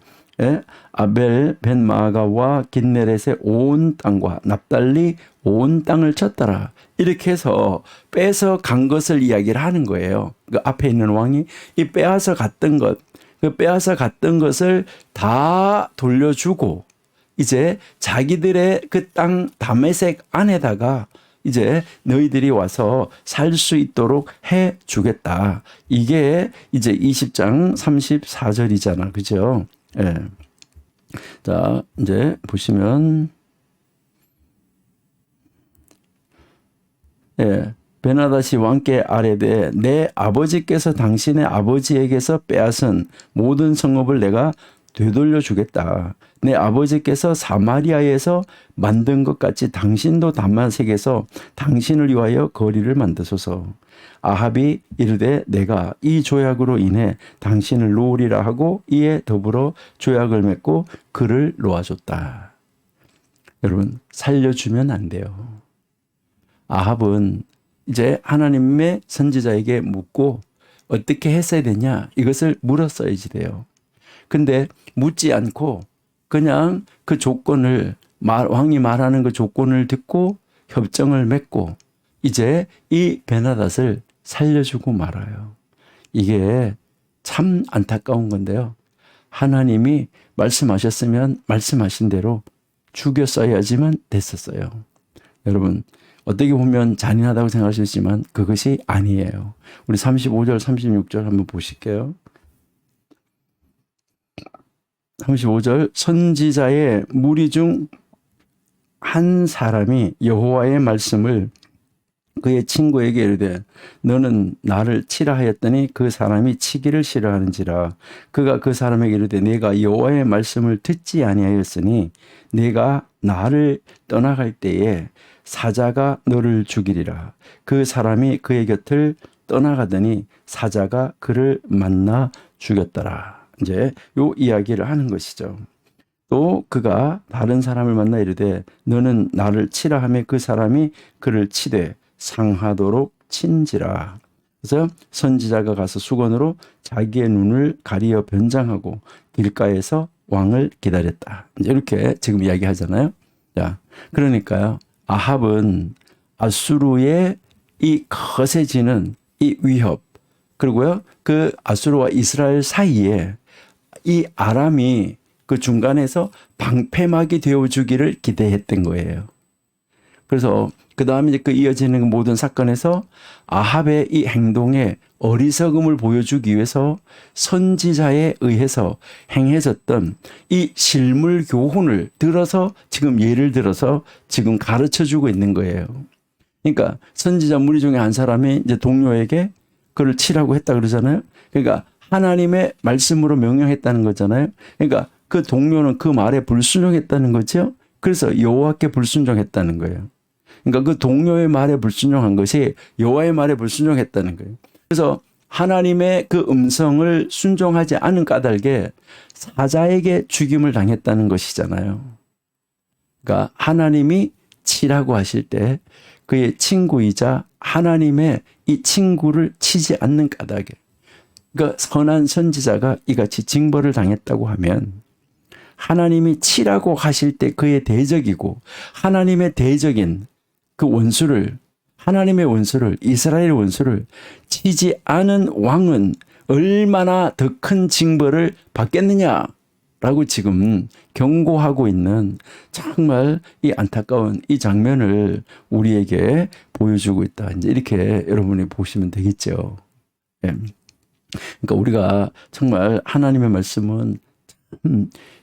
Speaker 1: 아벨 벤마가와 긴네렛의 온 땅과 납달리 온 땅을 쳤더라. 이렇게 해서 빼서 간 것을 이야기를 하는 거예요. 그 앞에 있는 왕이 이 빼앗아 갔던 것, 그 빼앗아 갔던 것을 다 돌려주고 이제 자기들의 그 땅 다메섹 안에다가 이제 너희들이 와서 살 수 있도록 해 주겠다. 이게 이제 20장 34절이잖아. 그죠? 예. 자, 이제 보시면 예. 베나다시 왕께 아뢰되 내 아버지께서 당신의 아버지에게서 빼앗은 모든 성읍을 내가 되돌려 주겠다. 내 아버지께서 사마리아에서 만든 것 같이 당신도 다마섹에서 당신을 위하여 거리를 만드소서. 아합이 이르되 내가 이 조약으로 인해 당신을 놓으리라 하고 이에 더불어 조약을 맺고 그를 놓아줬다. 여러분, 살려주면 안 돼요. 아합은 이제 하나님의 선지자에게 묻고 어떻게 했어야 되냐, 이것을 물었어야지 돼요. 근데 묻지 않고 그냥 그 조건을, 왕이 말하는 그 조건을 듣고 협정을 맺고 이제 이 베나닷을 살려주고 말아요. 이게 참 안타까운 건데요. 하나님이 말씀하셨으면 말씀하신 대로 죽였어야지만 됐었어요. 여러분, 어떻게 보면 잔인하다고 생각하시지만 그것이 아니에요. 우리 35절, 36절 한번 보실게요. 35절, 선지자의 무리 중 한 사람이 여호와의 말씀을 그의 친구에게 이르되 너는 나를 치라 하였더니 그 사람이 치기를 싫어하는지라. 그가 그 사람에게 이르되 내가 여호와의 말씀을 듣지 아니하였으니 내가 나를 떠나갈 때에 사자가 너를 죽이리라. 그 사람이 그의 곁을 떠나가더니 사자가 그를 만나 죽였더라. 이제 요 이야기를 하는 것이죠. 또 그가 다른 사람을 만나 이르되 너는 나를 치라 하매 그 사람이 그를 치되 상하도록 친지라. 그래서 선지자가 가서 수건으로 자기의 눈을 가리어 변장하고 길가에서 왕을 기다렸다. 이제 이렇게 지금 이야기하잖아요. 자, 그러니까요. 아합은 아수르의 이 거세지는 이 위협, 그리고요 그 아수르와 이스라엘 사이에 이 아람이 그 중간에서 방패막이 되어주기를 기대했던 거예요. 그래서 그 다음에 이제 그 이어지는 모든 사건에서 아합의 이 행동에 어리석음을 보여주기 위해서 선지자에 의해서 행해졌던 이 실물 교훈을 들어서 지금 예를 들어서 지금 가르쳐 주고 있는 거예요. 그러니까 선지자 무리 중에 한 사람이 이제 동료에게 그를 치라고 했다 그러잖아요. 그러니까 하나님의 말씀으로 명령했다는 거잖아요. 그러니까 그 동료는 그 말에 불순종했다는 거죠. 그래서 여호와께 불순종했다는 거예요. 그러니까 그 동료의 말에 불순종한 것이 여호와의 말에 불순종했다는 거예요. 그래서 하나님의 그 음성을 순종하지 않은 까닭에 사자에게 죽임을 당했다는 것이잖아요. 그러니까 하나님이 치라고 하실 때 그의 친구이자 하나님의 이 친구를 치지 않는 까닭에, 그러니까 선한 선지자가 이같이 징벌을 당했다고 하면 하나님이 치라고 하실 때 그의 대적이고 하나님의 대적인 그 원수를, 하나님의 원수를, 이스라엘의 원수를 치지 않은 왕은 얼마나 더 큰 징벌을 받겠느냐라고 지금 경고하고 있는 정말 이 안타까운 이 장면을 우리에게 보여주고 있다. 이제 이렇게 여러분이 보시면 되겠죠. 예. 그러니까 우리가 정말 하나님의 말씀은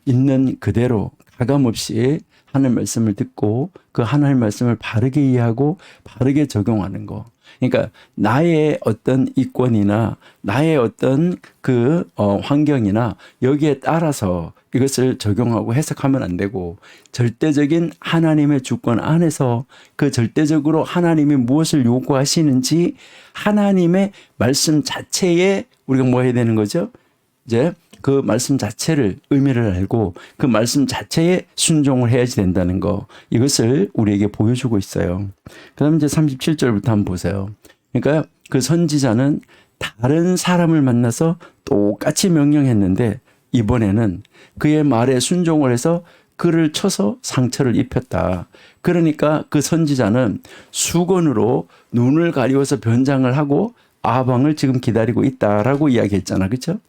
Speaker 1: 있는 그대로 가감없이 하나님의 말씀을 듣고 그 하나님의 말씀을 바르게 이해하고 바르게 적용하는 거. 그러니까 나의 어떤 이권이나 나의 어떤 그 환경이나 여기에 따라서 이것을 적용하고 해석하면 안 되고 절대적인 하나님의 주권 안에서 그 절대적으로 하나님이 무엇을 요구하시는지 하나님의 말씀 자체에 우리가 뭐 해야 되는 거죠? 이제 그 말씀 자체를 의미를 알고 그 말씀 자체에 순종을 해야지 된다는 거, 이것을 우리에게 보여주고 있어요. 그 다음에 이제 37절부터 한번 보세요. 그러니까 그 선지자는 다른 사람을 만나서 똑같이 명령했는데 이번에는 그의 말에 순종을 해서 그를 쳐서 상처를 입혔다. 그러니까 그 선지자는 수건으로 눈을 가리워서 변장을 하고 아방을 지금 기다리고 있다라고 이야기했잖아. 그렇죠?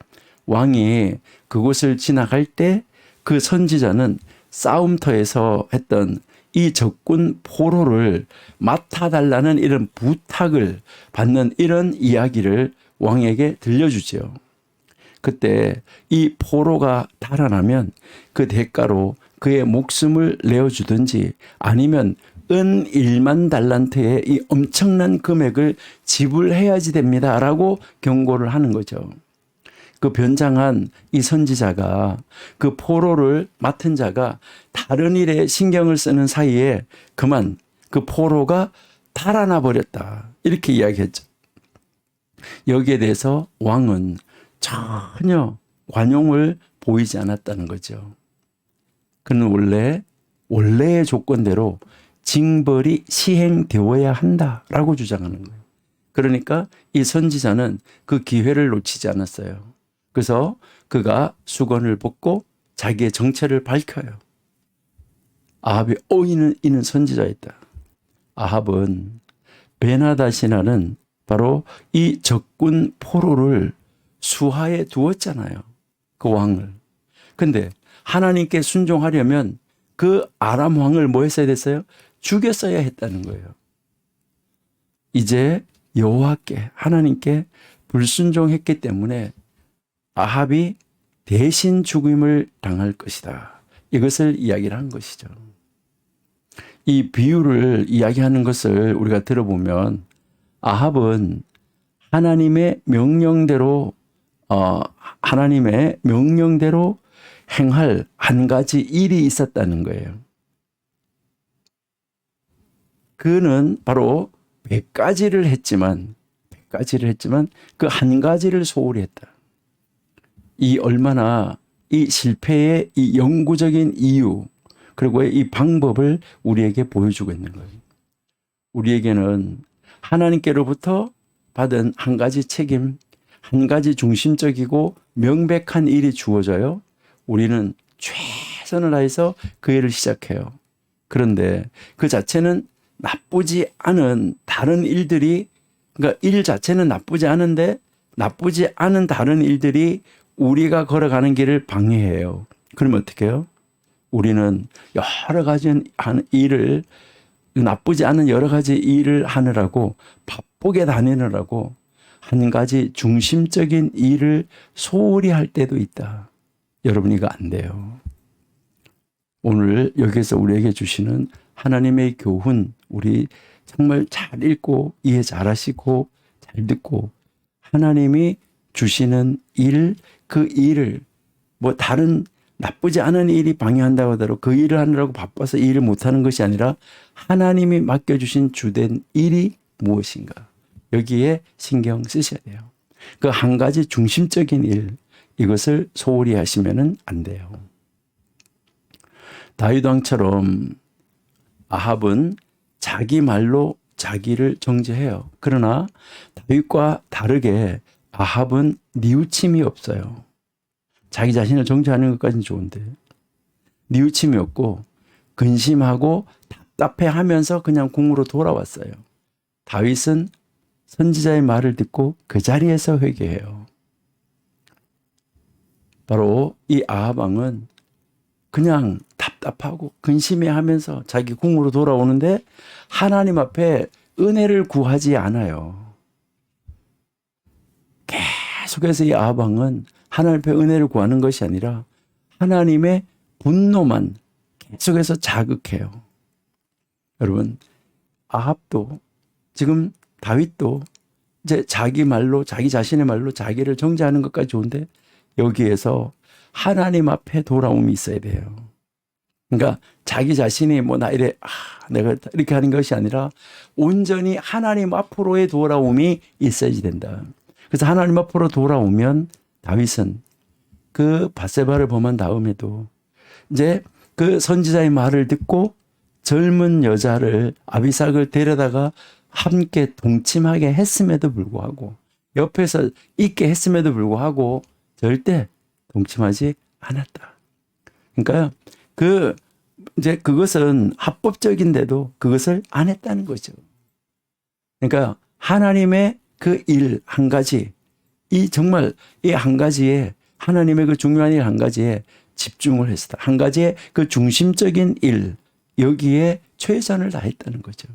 Speaker 1: 왕이 그곳을 지나갈 때 그 선지자는 싸움터에서 했던 이 적군 포로를 맡아달라는 이런 부탁을 받는 이런 이야기를 왕에게 들려주죠. 그때 이 포로가 달아나면 그 대가로 그의 목숨을 내어주든지 아니면 은 1만 달란트의 이 엄청난 금액을 지불해야지 됩니다라고 경고를 하는 거죠. 그 변장한 이 선지자가 그 포로를 맡은 자가 다른 일에 신경을 쓰는 사이에 그만 그 포로가 달아나 버렸다. 이렇게 이야기했죠. 여기에 대해서 왕은 전혀 관용을 보이지 않았다는 거죠. 그는 원래의 조건대로 징벌이 시행되어야 한다라고 주장하는 거예요. 그러니까 이 선지자는 그 기회를 놓치지 않았어요. 그래서 그가 수건을 벗고 자기의 정체를 밝혀요. 아합이 이는 선지자였다. 아합은 베나다시나는 바로 이 적군 포로를 수하에 두었잖아요. 그 왕을. 근데 하나님께 순종하려면 그 아람 왕을 뭐 했어야 됐어요? 죽였어야 했다는 거예요. 이제 여호와께 하나님께 불순종했기 때문에 아합이 대신 죽임을 당할 것이다. 이것을 이야기를 한 것이죠. 이 비유를 이야기하는 것을 우리가 들어보면 아합은 하나님의 명령대로 행할 한 가지 일이 있었다는 거예요. 그는 바로 100가지를 했지만 그 한 가지를 소홀히 했다. 이 얼마나 이 실패의 이 영구적인 이유 그리고 이 방법을 우리에게 보여주고 있는 거예요. 우리에게는 하나님께로부터 받은 한 가지 책임, 한 가지 중심적이고 명백한 일이 주어져요. 우리는 최선을 다해서 그 일을 시작해요. 그런데 그 자체는 나쁘지 않은 다른 일들이, 그러니까 일 자체는 나쁘지 않은데 나쁘지 않은 다른 일들이 우리가 걸어가는 길을 방해해요. 그러면 어떻게 해요? 우리는 여러 가지 일을, 나쁘지 않은 여러 가지 일을 하느라고 바쁘게 다니느라고 한 가지 중심적인 일을 소홀히 할 때도 있다. 여러분, 이거 안 돼요. 오늘 여기서 우리에게 주시는 하나님의 교훈, 우리 정말 잘 읽고 이해 잘 하시고 잘 듣고 하나님이 주시는 일, 그 일을 뭐 다른 나쁘지 않은 일이 방해한다고 하더라도 그 일을 하느라고 바빠서 이 일을 못하는 것이 아니라 하나님이 맡겨주신 주된 일이 무엇인가, 여기에 신경 쓰셔야 돼요. 그 한 가지 중심적인 일, 이것을 소홀히 하시면 안 돼요. 다윗 왕처럼 아합은 자기 말로 자기를 정죄해요. 그러나 다윗과 다르게 아합은 뉘우침이 없어요. 자기 자신을 정죄하는 것까지는 좋은데 뉘우침이 없고 근심하고 답답해하면서 그냥 궁으로 돌아왔어요. 다윗은 선지자의 말을 듣고 그 자리에서 회개해요. 바로 이 아합 왕은 그냥 답답하고 근심해하면서 자기 궁으로 돌아오는데 하나님 앞에 은혜를 구하지 않아요. 계속해서 이 아합 왕은 하나님 앞에 은혜를 구하는 것이 아니라 하나님의 분노만 계속해서 자극해요. 여러분, 아합도 지금 다윗도 이제 자기 말로, 자기 자신의 말로 자기를 정죄하는 것까지 좋은데 여기에서 하나님 앞에 돌아옴이 있어야 돼요. 그러니까 자기 자신이 뭐 나 이래 내가 이렇게 하는 것이 아니라 온전히 하나님 앞으로의 돌아옴이 있어야지 된다. 그래서 하나님 앞으로 돌아오면 다윗은 그 밧세바를 범한 다음에도 이제 그 선지자의 말을 듣고 젊은 여자를 아비삭을 데려다가 함께 동침하게 했음에도 불구하고, 옆에서 있게 했음에도 불구하고 절대 동침하지 않았다. 그러니까 이제 그것은 합법적인데도 그것을 안 했다는 거죠. 그러니까 하나님의 그 일 한 가지, 정말 이 한 가지에, 하나님의 그 중요한 일 한 가지에 집중을 했다. 한 가지의 그 중심적인 일, 여기에 최선을 다했다는 거죠.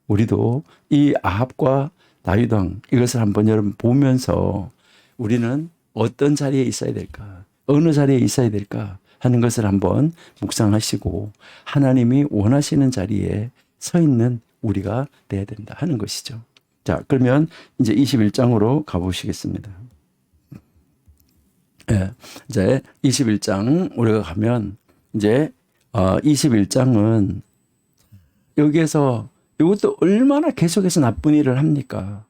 Speaker 1: 우리도 이 아합과 다윗 왕, 이것을 한번 여러분 보면서 우리는 어떤 자리에 있어야 될까? 어느 자리에 있어야 될까? 하는 것을 한번 묵상하시고 하나님이 원하시는 자리에 서 있는 우리가 돼야 된다 하는 것이죠. 자, 그러면 이제 21장으로 가보시겠습니다. 예, 이제 21장 우리가 가면 이제 21장은 여기에서 이것도 얼마나 계속해서 나쁜 일을 합니까?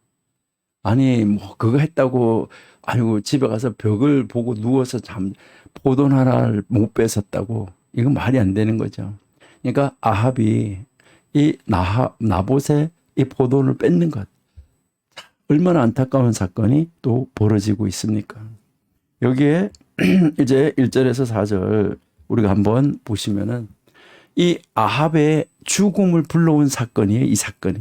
Speaker 1: 아니 뭐 그거 했다고 아이고 집에 가서 벽을 보고 누워서 포도는 하나를 못 뺏었다고 이건 말이 안 되는 거죠. 그러니까 아합이 이 나봇의 이 포도를 뺏는 것 얼마나 안타까운 사건이 또 벌어지고 있습니까? 여기에 이제 1절에서 4절 우리가 한번 보시면은 이 아합의 죽음을 불러온 사건이에요. 이 사건이.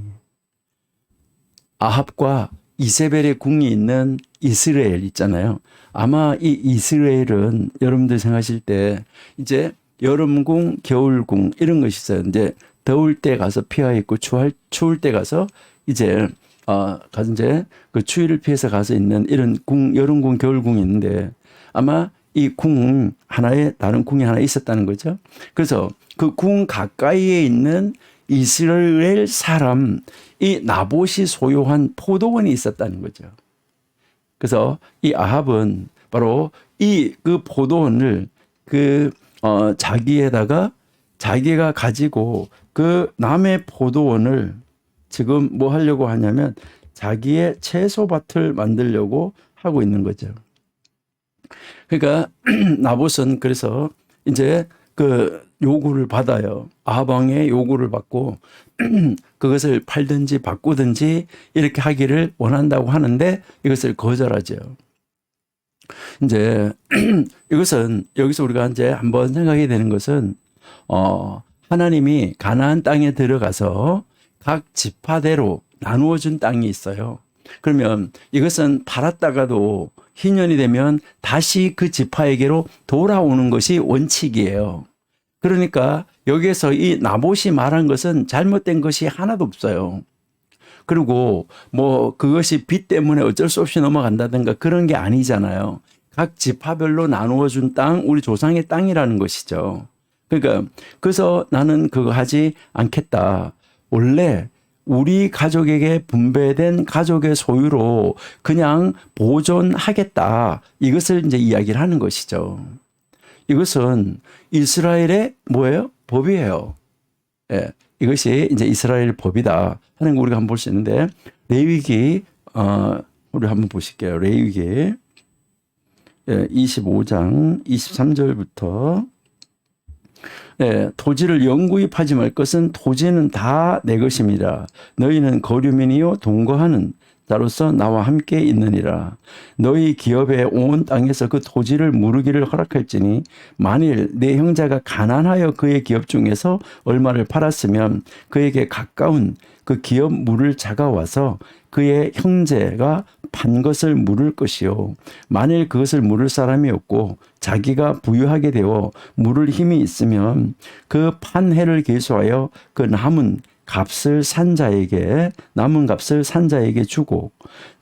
Speaker 1: 아합과 이세벨의 궁이 있는 이스라엘 있잖아요. 아마 이 이스라엘은 여러분들 생각하실 때 이제 여름궁, 겨울궁 이런 것이 있어요. 이제 더울 때 가서 피하 있고 추울 때 가서 이제 가서 이제 그 추위를 피해서 가서 있는 이런 궁, 여름궁, 겨울궁이 있는데 아마 이 궁 하나에 다른 궁이 하나 있었다는 거죠. 그래서 그 궁 가까이에 있는 이스라엘 사람 이 나봇이 소유한 포도원이 있었다는 거죠. 그래서 이 아합은 바로 이 그 포도원을 자기에다가 자기가 가지고 그 남의 포도원을 지금 뭐 하려고 하냐면 자기의 채소밭을 만들려고 하고 있는 거죠. 그러니까 나봇은 그래서 이제 그 요구를 받아요. 아합 왕의 요구를 받고 그것을 팔든지 바꾸든지 이렇게 하기를 원한다고 하는데 이것을 거절하죠. 이제 이것은 여기서 우리가 이제 한번 생각해야 되는 것은 하나님이 가나안 땅에 들어가서 각 지파대로 나누어 준 땅이 있어요. 그러면 이것은 팔았다가도 희년이 되면 다시 그 지파에게로 돌아오는 것이 원칙이에요. 그러니까 여기에서 이 나봇이 말한 것은 잘못된 것이 하나도 없어요. 그리고 뭐 그것이 빚 때문에 어쩔 수 없이 넘어간다든가 그런 게 아니잖아요. 각 지파별로 나누어 준 땅, 우리 조상의 땅이라는 것이죠. 그러니까 그래서 나는 그거 하지 않겠다. 원래 우리 가족에게 분배된 가족의 소유로 그냥 보존하겠다. 이것을 이제 이야기를 하는 것이죠. 이것은 이스라엘의 뭐예요? 법이에요. 예, 이것이 이제 이스라엘 법이다 하는 거 우리가 한번 볼 수 있는데 레위기 우리 한번 보실게요. 레위기 25장 23절부터 토지를 영구히 파지 말 것은 토지는 다 내 것입니다. 너희는 거류민이요 동거하는 자로서 나와 함께 있느니라. 너희 기업의 온 땅에서 그 토지를 무르기를 허락할지니 만일 내 형제가 가난하여 그의 기업 중에서 얼마를 팔았으면 그에게 가까운 그 기업 물을 자가 와서 그의 형제가 판 것을 물을 것이요. 만일 그것을 물을 사람이 없고 자기가 부유하게 되어 물을 힘이 있으면 그 판 해를 계수하여 그 남은 값을 산 자에게 남은 값을 산 자에게 주고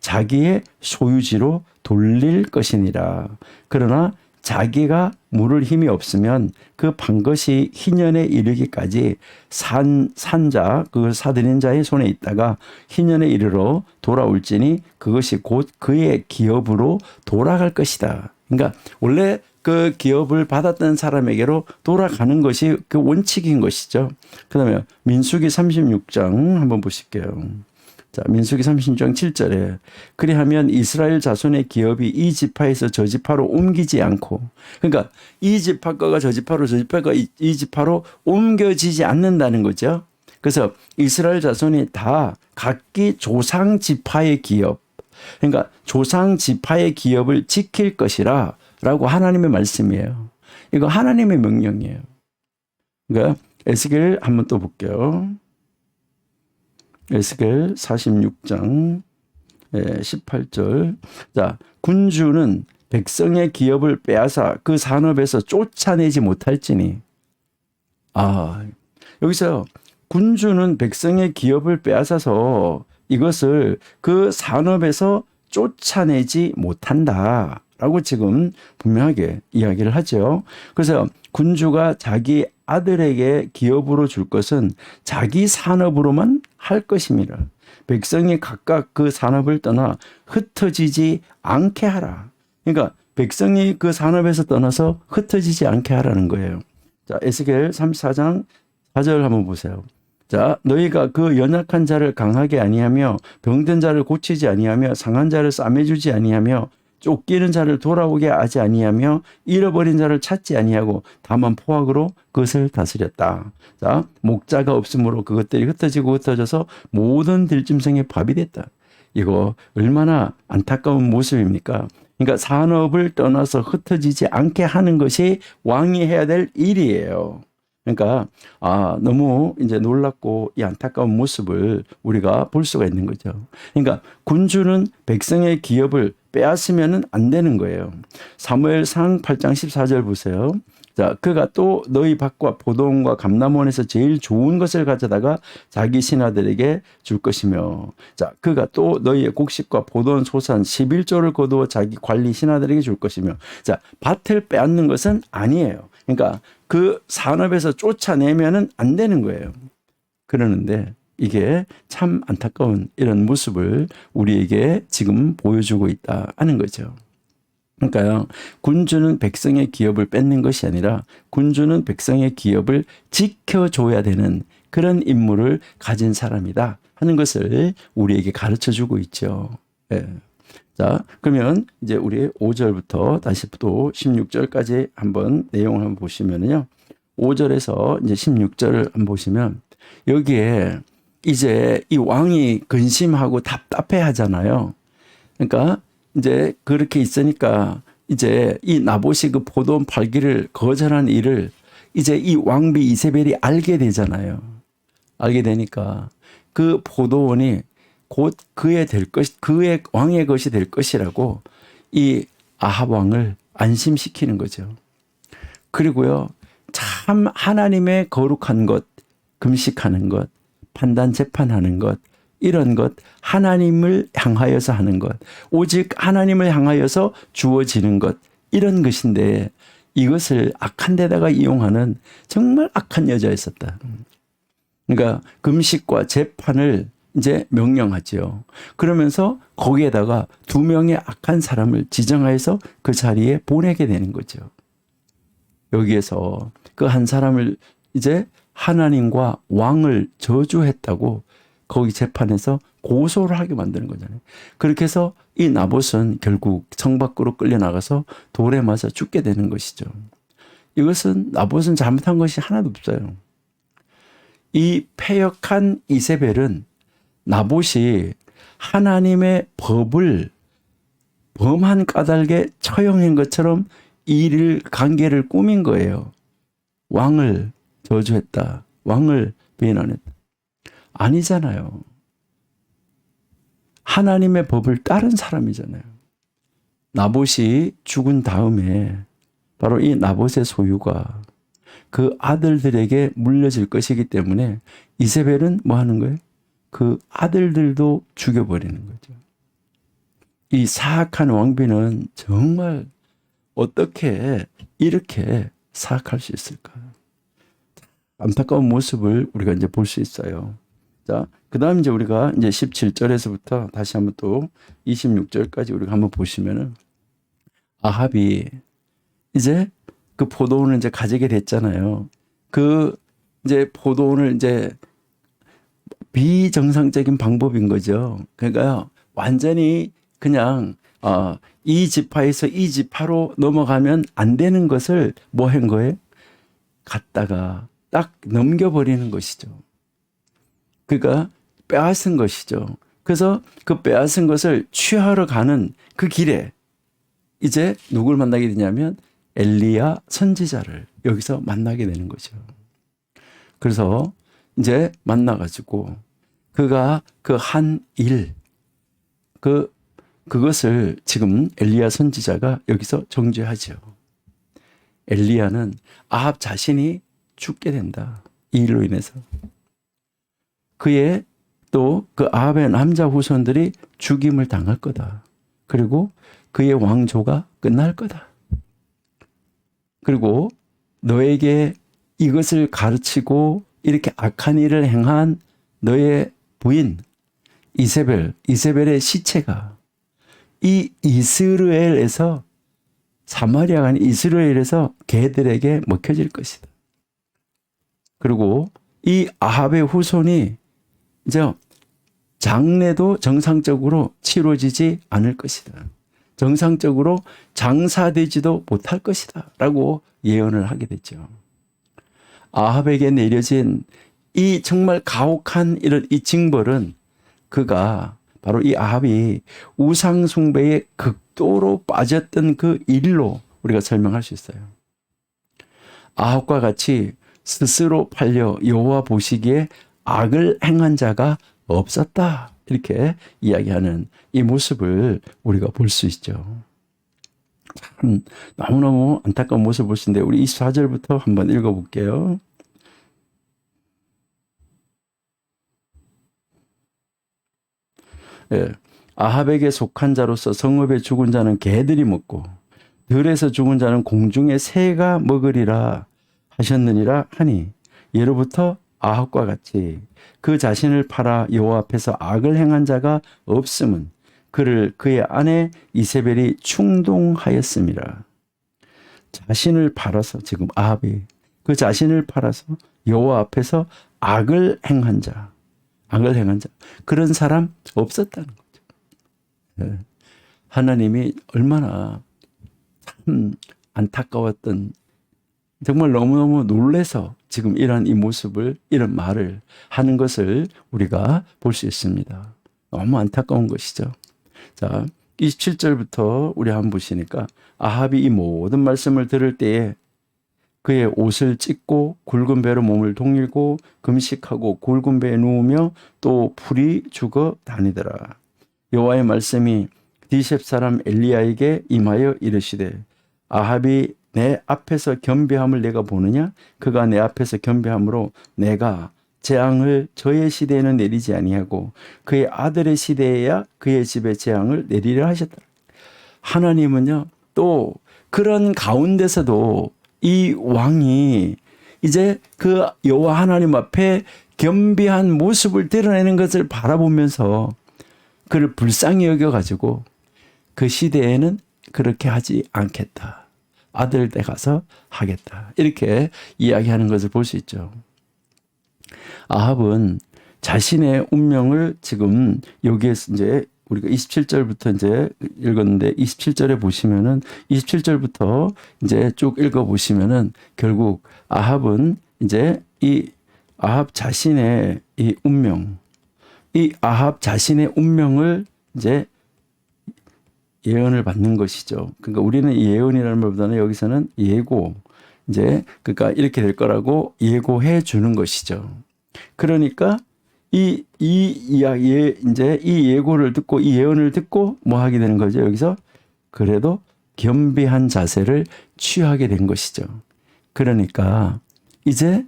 Speaker 1: 자기의 소유지로 돌릴 것이니라. 그러나 자기가 물을 힘이 없으면 그 판 것이 희년에 이르기까지 산자 그 사들인 자의 손에 있다가 희년에 이르러 돌아올지니 그것이 곧 그의 기업으로 돌아갈 것이다. 그러니까 원래 그 기업을 받았던 사람에게로 돌아가는 것이 그 원칙인 것이죠. 그다음에 민수기 36장 한번 보실게요. 자, 민수기 36장 7절에 그리하면 이스라엘 자손의 기업이 이 지파에서 저 지파로 옮기지 않고 그러니까 이 지파 거가 저 지파로 저 지파가 이 지파로 옮겨지지 않는다는 거죠. 그래서 이스라엘 자손이 다 각기 조상 지파의 기업 그러니까 조상 지파의 기업을 지킬 것이라 라고 하나님의 말씀이에요. 이거 하나님의 명령이에요. 그러니까 에스겔 한번 또 볼게요. 에스겔 46장 18절. 자, 군주는 백성의 기업을 빼앗아 그 산업에서 쫓아내지 못할지니. 여기서 군주는 백성의 기업을 빼앗아서 이것을 그 산업에서 쫓아내지 못한다. 라고 지금 분명하게 이야기를 하죠. 그래서 군주가 자기 아들에게 기업으로 줄 것은 자기 산업으로만 할 것입니다. 백성이 각각 그 산업을 떠나 흩어지지 않게 하라. 그러니까 백성이 그 산업에서 떠나서 흩어지지 않게 하라는 거예요. 자, 에스겔 34장 4절 한번 보세요. 자, 너희가 그 연약한 자를 강하게 아니하며 병든 자를 고치지 아니하며 상한 자를 싸매주지 아니하며 쫓기는 자를 돌아오게 하지 아니하며 잃어버린 자를 찾지 아니하고 다만 포악으로 그것을 다스렸다. 자, 목자가 없으므로 그것들이 흩어지고 흩어져서 모든 들짐승의 밥이 됐다. 이거 얼마나 안타까운 모습입니까? 그러니까 산업을 떠나서 흩어지지 않게 하는 것이 왕이 해야 될 일이에요. 그러니까 너무 이제 놀랍고 이 안타까운 모습을 우리가 볼 수가 있는 거죠. 그러니까 군주는 백성의 기업을 빼앗으면 안 되는 거예요. 사무엘상 8장 14절 보세요. 자, 그가 또 너희 밭과 포도원과 감람원에서 제일 좋은 것을 가져다가 자기 신하들에게 줄 것이며, 자, 그가 또 너희의 곡식과 포도원 소산 11조를 거두어 자기 관리 신하들에게 줄 것이며, 자, 밭을 빼앗는 것은 아니에요. 그러니까 그 산업에서 쫓아내면은 안 되는 거예요. 그러는데 이게 참 안타까운 이런 모습을 우리에게 지금 보여주고 있다 하는 거죠. 그러니까요, 군주는 백성의 기업을 뺏는 것이 아니라 군주는 백성의 기업을 지켜줘야 되는 그런 임무를 가진 사람이다 하는 것을 우리에게 가르쳐 주고 있죠. 예. 자, 그러면 이제 우리 5절부터 다시 또 16절까지 한번 내용을 한번 보시면요. 5절에서 이제 16절을 한번 보시면 여기에 이제 이 왕이 근심하고 답답해 하잖아요. 그러니까 이제 그렇게 있으니까 이제 이 나봇이 그 포도원 팔기를 거절한 일을 이제 이 왕비 이세벨이 알게 되잖아요. 알게 되니까 그 포도원이 곧 그의 왕의 것이 될 것이라고 이 아합 왕을 안심시키는 거죠. 그리고요, 참 하나님의 거룩한 것, 금식하는 것, 판단 재판하는 것, 이런 것, 하나님을 향하여서 하는 것, 오직 하나님을 향하여서 주어지는 것, 이런 것인데 이것을 악한 데다가 이용하는 정말 악한 여자였었다. 그러니까 금식과 재판을 이제 명령하죠. 그러면서 거기에다가 2명의 악한 사람을 지정하여서 그 자리에 보내게 되는 거죠. 여기에서 그 한 사람을 이제 하나님과 왕을 저주했다고 거기 재판에서 고소를 하게 만드는 거잖아요. 그렇게 해서 이 나봇은 결국 성 밖으로 끌려나가서 돌에 맞아 죽게 되는 것이죠. 이것은 나봇은 잘못한 것이 하나도 없어요. 이 패역한 이세벨은 나봇이 하나님의 법을 범한 까닭에 처형한 것처럼 이 관계를 꾸민 거예요. 왕을 저주했다. 왕을 비난했다. 아니잖아요. 하나님의 법을 따른 사람이잖아요. 나봇이 죽은 다음에 바로 이 나봇의 소유가 그 아들들에게 물려질 것이기 때문에 이세벨은 뭐 하는 거예요? 그 아들들도 죽여버리는 거죠. 이 사악한 왕비는 정말 어떻게 이렇게 사악할 수 있을까? 안타까운 모습을 우리가 이제 볼 수 있어요. 자, 그 다음 이제 우리가 이제 17절에서부터 다시 한번 또 26절까지 우리가 한번 보시면은 아합이 이제 그 포도원을 이제 가지게 됐잖아요. 그 이제 포도원을 이제 비정상적인 방법인 거죠. 그러니까 완전히 그냥 이 지파에서 이 지파로 넘어가면 안 되는 것을 뭐 한 거예요? 갖다가 딱 넘겨버리는 것이죠. 그러니까 빼앗은 것이죠. 그래서 그 빼앗은 것을 취하러 가는 그 길에 이제 누굴 만나게 되냐면 엘리야 선지자를 여기서 만나게 되는 거죠. 그래서 이제 만나가지고 그가 그 한 일, 그것을 지금 엘리야 선지자가 여기서 정죄하죠. 엘리야는 아합 자신이 죽게 된다. 이 일로 인해서. 그의 또 그 아합의 남자 후손들이 죽임을 당할 거다. 그리고 그의 왕조가 끝날 거다. 그리고 너에게 이것을 가르치고 이렇게 악한 일을 행한 너의 부인 이세벨의 시체가 이 이스라엘에서 사마리아가 아닌 이스라엘에서 개들에게 먹혀질 것이다. 그리고 이 아합의 후손이 이제 장례도 정상적으로 치러지지 않을 것이다. 정상적으로 장사되지도 못할 것이다. 라고 예언을 하게 됐죠. 아합에게 내려진 이 정말 가혹한 이런 이 징벌은 그가 바로 이 아합이 우상숭배에 극도로 빠졌던 그 일로 우리가 설명할 수 있어요. 아합과 같이 스스로 팔려 여호와 보시기에 악을 행한 자가 없었다. 이렇게 이야기하는 이 모습을 우리가 볼 수 있죠. 참 너무너무 안타까운 모습을 볼 수 있는데 우리 24절부터 한번 읽어볼게요. 예. 아합에게 속한 자로서 성읍에 죽은 자는 개들이 먹고 들에서 죽은 자는 공중의 새가 먹으리라 하셨느니라 하니 예로부터 아합과 같이 그 자신을 팔아 여호와 앞에서 악을 행한 자가 없음은 그를 그의 아내 이세벨이 충동하였음이라. 자신을 팔아서 지금 아합이 그 자신을 팔아서 여호와 앞에서 악을 행한 자 그런 사람 없었다는 거죠. 하나님이 얼마나 참 안타까웠던 정말 너무너무 놀라서 지금 이런 이 모습을 이런 말을 하는 것을 우리가 볼 수 있습니다. 너무 안타까운 것이죠. 자, 27절부터 우리 한번 보시니까 아합이 이 모든 말씀을 들을 때에 그의 옷을 찢고 굵은 배로 몸을 동일고 금식하고 굵은 배에 누우며 또 풀이 죽어 다니더라. 여호와의 말씀이 디셉 사람 엘리야에게 임하여 이르시되 아합이 내 앞에서 겸비함을 내가 보느냐? 그가 내 앞에서 겸비함으로 내가 재앙을 저의 시대에는 내리지 아니하고 그의 아들의 시대에야 그의 집에 재앙을 내리려 하셨다. 하나님은요 또 그런 가운데서도 이 왕이 이제 그 여호와 하나님 앞에 겸비한 모습을 드러내는 것을 바라보면서 그를 불쌍히 여겨가지고 그 시대에는 그렇게 하지 않겠다. 아들 때 가서 하겠다. 이렇게 이야기하는 것을 볼 수 있죠. 아합은 자신의 운명을 지금 여기에서 이제 우리가 27절부터 이제 읽었는데 27절에 보시면은 27절부터 이제 쭉 읽어 보시면은 결국 아합은 이제 이 아합 자신의 이 운명, 이 아합 자신의 운명을 이제 예언을 받는 것이죠. 그러니까 우리는 예언이라는 말보다는 여기서는 예고, 이제 그러니까 이렇게 될 거라고 예고해 주는 것이죠. 그러니까 이제 이 예고를 듣고 이 예언을 듣고 뭐 하게 되는 거죠. 여기서 그래도 겸비한 자세를 취하게 된 것이죠. 그러니까 이제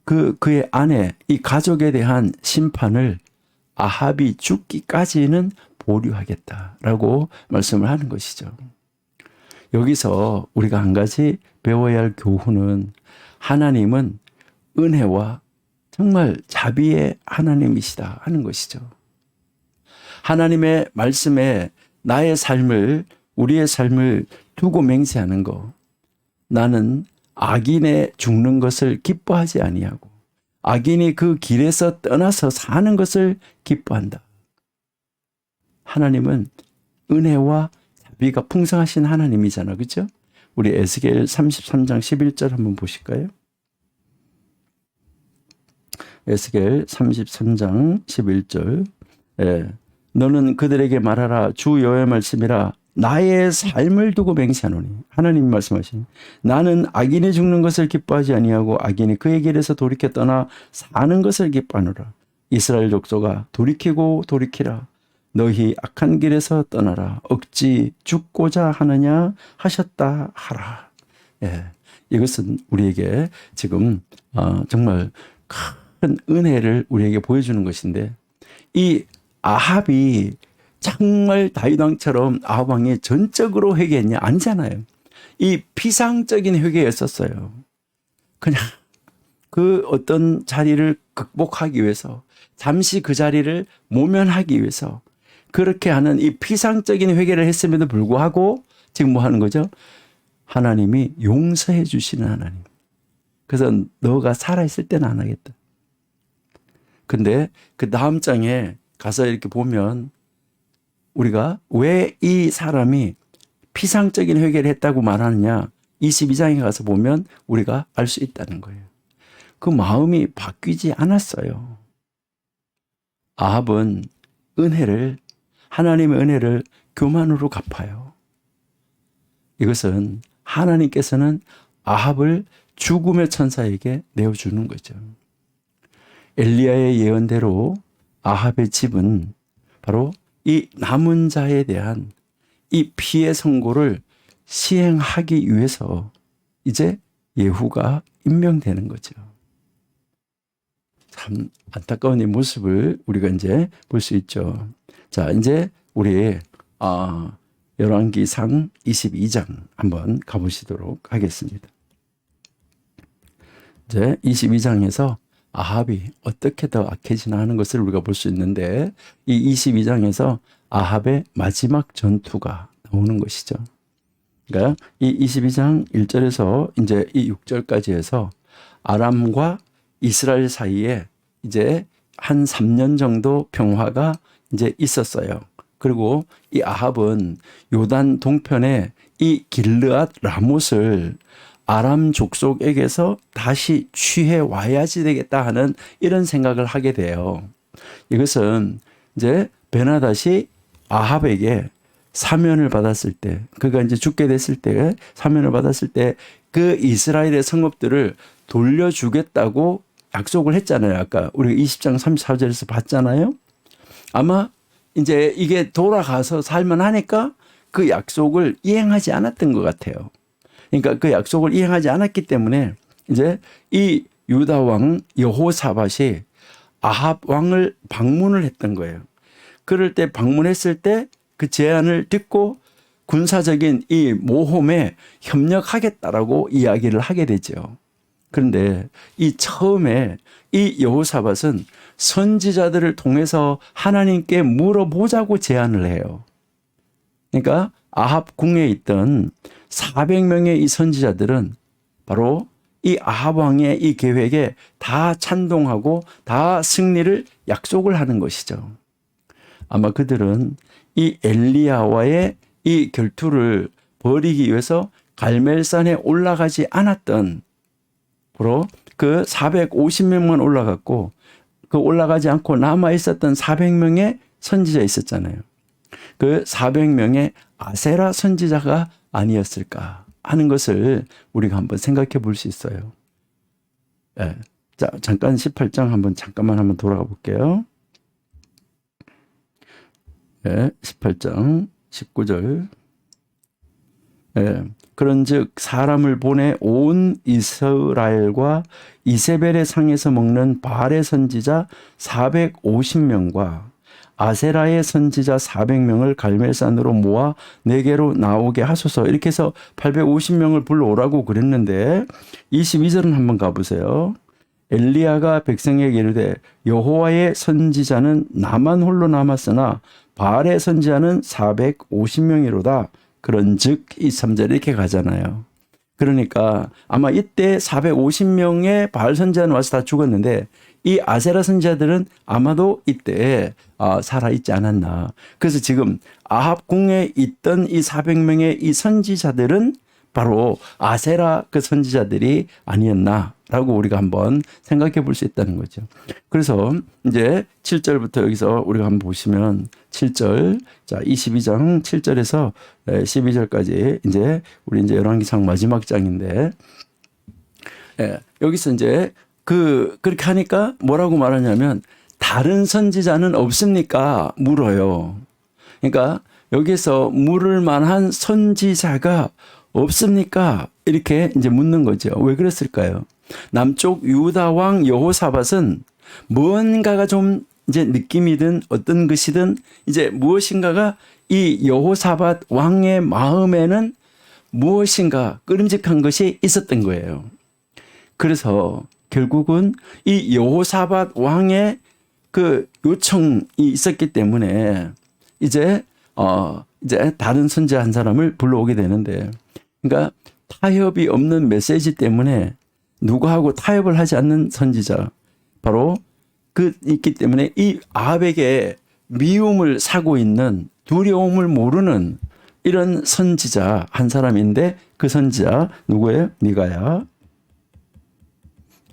Speaker 1: 그의 아내 이 가족에 대한 심판을 아합이 죽기까지는 보류하겠다라고 말씀을 하는 것이죠. 여기서 우리가 한 가지 배워야 할 교훈은 하나님은 은혜와 정말 자비의 하나님이시다 하는 것이죠. 하나님의 말씀에 나의 삶을 우리의 삶을 두고 맹세하는 것. 나는 악인의 죽는 것을 기뻐하지 아니하고 악인이 그 길에서 떠나서 사는 것을 기뻐한다. 하나님은 은혜와 자비가 풍성하신 하나님이잖아. 그렇죠? 우리 에스겔 33장 11절 한번 보실까요? 에스겔 33장 11절. 너는 그들에게 말하라. 주 여호와의 말씀이라. 나의 삶을 두고 맹세하노니. 하나님이 말씀하시니 나는 악인이 죽는 것을 기뻐하지 아니하고 악인이 그의 길에서 돌이켜 떠나 사는 것을 기뻐하노라. 이스라엘 족속아 돌이키고 돌이키라. 너희 악한 길에서 떠나라. 억지 죽고자 하느냐 하셨다 하라. 이것은 우리에게 지금 정말 큰 은혜를 우리에게 보여주는 것인데 이 아합이 정말 다윗 왕처럼 아합 왕이 전적으로 회개했냐? 아니잖아요. 이 피상적인 회개였었어요. 그냥 그 어떤 자리를 극복하기 위해서, 잠시 그 자리를 모면하기 위해서 그렇게 하는 이 피상적인 회개를 했음에도 불구하고 지금 뭐 하는 거죠? 하나님이 용서해 주시는 하나님. 그래서 너가 살아있을 때는 안 하겠다. 근데 그 다음 장에 가서 이렇게 보면 우리가 왜 이 사람이 피상적인 회개를 했다고 말하느냐, 22장에 가서 보면 우리가 알 수 있다는 거예요. 그 마음이 바뀌지 않았어요. 아합은 하나님의 은혜를 교만으로 갚아요. 이것은 하나님께서는 아합을 죽음의 천사에게 내어주는 거죠. 엘리야의 예언대로 아합의 집은 바로 이 남은 자에 대한 이 피해 선고를 시행하기 위해서 이제 예후가 임명되는 거죠. 참 안타까운 이 모습을 우리가 이제 볼 수 있죠. 자, 이제 우리 열왕기상 22장 한번 가보시도록 하겠습니다. 이제 22장에서 아합이 어떻게 더 악해지나 하는 것을 우리가 볼 수 있는데, 이 22장에서 아합의 마지막 전투가 나오는 것이죠. 그러니까 이 22장 1절에서 이제 이 6절까지 해서 아람과 이스라엘 사이에 이제 한 3년 정도 평화가 이제 있었어요. 그리고 이 아합은 요단 동편에 이 길르앗 라못을 아람 족속에게서 다시 취해 와야지 되겠다 하는 이런 생각을 하게 돼요. 이것은 이제 베나닷이 아합에게 사면을 받았을 때, 그가 이제 죽게 됐을 때, 사면을 받았을 때 그 이스라엘의 성읍들을 돌려주겠다고 약속을 했잖아요. 아까 우리 20장 34절에서 봤잖아요. 아마 이제 이게 돌아가서 살만 하니까 그 약속을 이행하지 않았던 것 같아요. 그러니까 그 약속을 이행하지 않았기 때문에 이제 이 유다 왕 여호사밧이 아합 왕을 방문을 했던 거예요. 그럴 때 방문했을 때 그 제안을 듣고 군사적인 이 모험에 협력하겠다라고 이야기를 하게 되죠. 그런데 이 처음에 이 여호사밧은 선지자들을 통해서 하나님께 물어보자고 제안을 해요. 그러니까 아합 궁에 있던 400명의 이 선지자들은 바로 이 아합 왕의 이 계획에 다 찬동하고 다 승리를 약속을 하는 것이죠. 아마 그들은 이 엘리야와의 이 결투를 벌이기 위해서 갈멜산에 올라가지 않았던, 바로 그 450명만 올라갔고 그 올라가지 않고 남아 있었던 400명의 선지자 있었잖아요. 그 400명의 아세라 선지자가 아니었을까 하는 것을 우리가 한번 생각해 볼 수 있어요. 네. 자, 잠깐 18장 잠깐만 돌아가 볼게요. 네, 18장 19절. 네. 그런즉 사람을 보내 온 이스라엘과 이세벨의 상에서 먹는 바알의 선지자 450명과 아세라의 선지자 400명을 갈멜산으로 모아 내게로 나오게 하소서. 이렇게 해서 850명을 불러오라고 그랬는데 22절은 한번 가보세요. 엘리야가 백성에게 이르되 여호와의 선지자는 나만 홀로 남았으나 바알의 선지자는 450명이로다. 그런즉 이 3절 이렇게 가잖아요. 그러니까 아마 이때 450명의 바알 선지자는 와서 다 죽었는데 이 아세라 선지자들은 아마도 이때 살아있지 않았나. 그래서 지금 아합 궁에 있던 이 400명의 이 선지자들은 바로 아세라 그 선지자들이 아니었나라고 우리가 한번 생각해 볼 수 있다는 거죠. 그래서 이제 7절부터 여기서 우리가 한번 보시면 7절, 자 22장 7절에서 12절까지 이제 우리 이제 열왕기상 마지막 장인데, 여기서 이제 그렇게 하니까 뭐라고 말하냐면 다른 선지자는 없습니까? 물어요. 그러니까 여기서 물을 만한 선지자가 없습니까? 이렇게 이제 묻는 거죠. 왜 그랬을까요? 남쪽 유다 왕 여호사밧은 뭔가가 좀 이제 느낌이든 어떤 것이든 이제 무엇인가가 이 여호사밧 왕의 마음에는 무엇인가 끄림직한 것이 있었던 거예요. 그래서 결국은 이 여호사밧 왕의 그 요청이 있었기 때문에 이제 다른 선지자 한 사람을 불러오게 되는데, 그러니까 타협이 없는 메시지 때문에 누구하고 타협을 하지 않는 선지자, 바로 그 있기 때문에 이 아합에게 미움을 사고 있는, 두려움을 모르는 이런 선지자 한 사람인데, 그 선지자 누구예요? 미가야.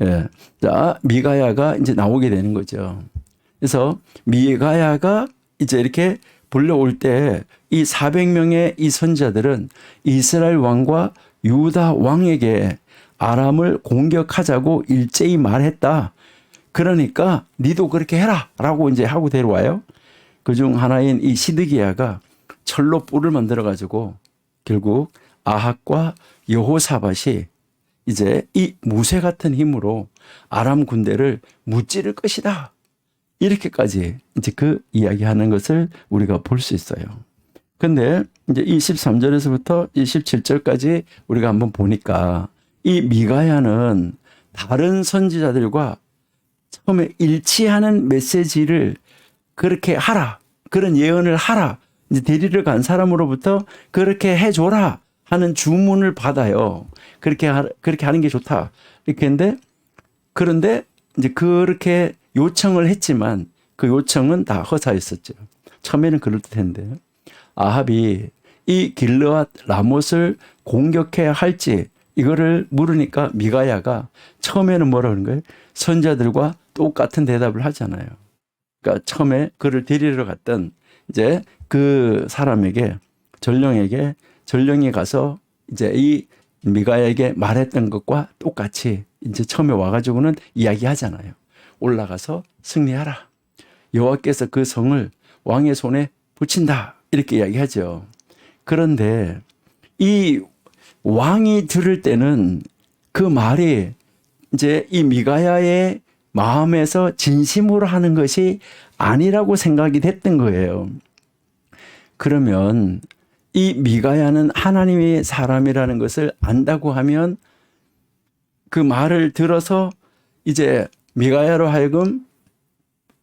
Speaker 1: 예. 자, 미가야가 이제 나오게 되는 거죠. 그래서 미가야가 이제 이렇게 불려올 때 이 400명의 이 선지자들은 이스라엘 왕과 유다 왕에게 아람을 공격하자고 일제히 말했다. 그러니까 니도 그렇게 해라 라고 이제 하고 데려와요. 그중 하나인 이 시드기야가 철로 뿔을 만들어 가지고 결국 아합과 여호사밧이 이제 이 무쇠 같은 힘으로 아람 군대를 무찌를 것이다. 이렇게까지 이제 그 이야기하는 것을 우리가 볼 수 있어요. 근데 이제 이 13절에서부터 이 17절까지 우리가 한번 보니까 이 미가야는 다른 선지자들과 처음에 일치하는 메시지를 그렇게 하라, 그런 예언을 하라, 이제 데리러 간 사람으로부터 그렇게 해줘라 하는 주문을 받아요. 그렇게 하는 게 좋다. 이렇게 했는데, 그런데 이제 그렇게 요청을 했지만 그 요청은 다 허사였었죠. 처음에는 그럴듯했는데 아합이 이 길르앗 라못을 공격해야 할지 이거를 물으니까 미가야가 처음에는 뭐라 그런 거예요? 선자들과 똑같은 대답을 하잖아요. 그러니까 처음에 그를 데리러 갔던 이제 그 사람에게, 전령이 가서 이제 이 미가야에게 말했던 것과 똑같이 이제 처음에 와가지고는 이야기하잖아요. 올라가서 승리하라. 여호와께서 그 성을 왕의 손에 붙인다. 이렇게 이야기하죠. 그런데 이 왕이 들을 때는 그 말이 이제 이 미가야의 마음에서 진심으로 하는 것이 아니라고 생각이 됐던 거예요. 그러면 이 미가야는 하나님의 사람이라는 것을 안다고 하면 그 말을 들어서 이제 미가야로 하여금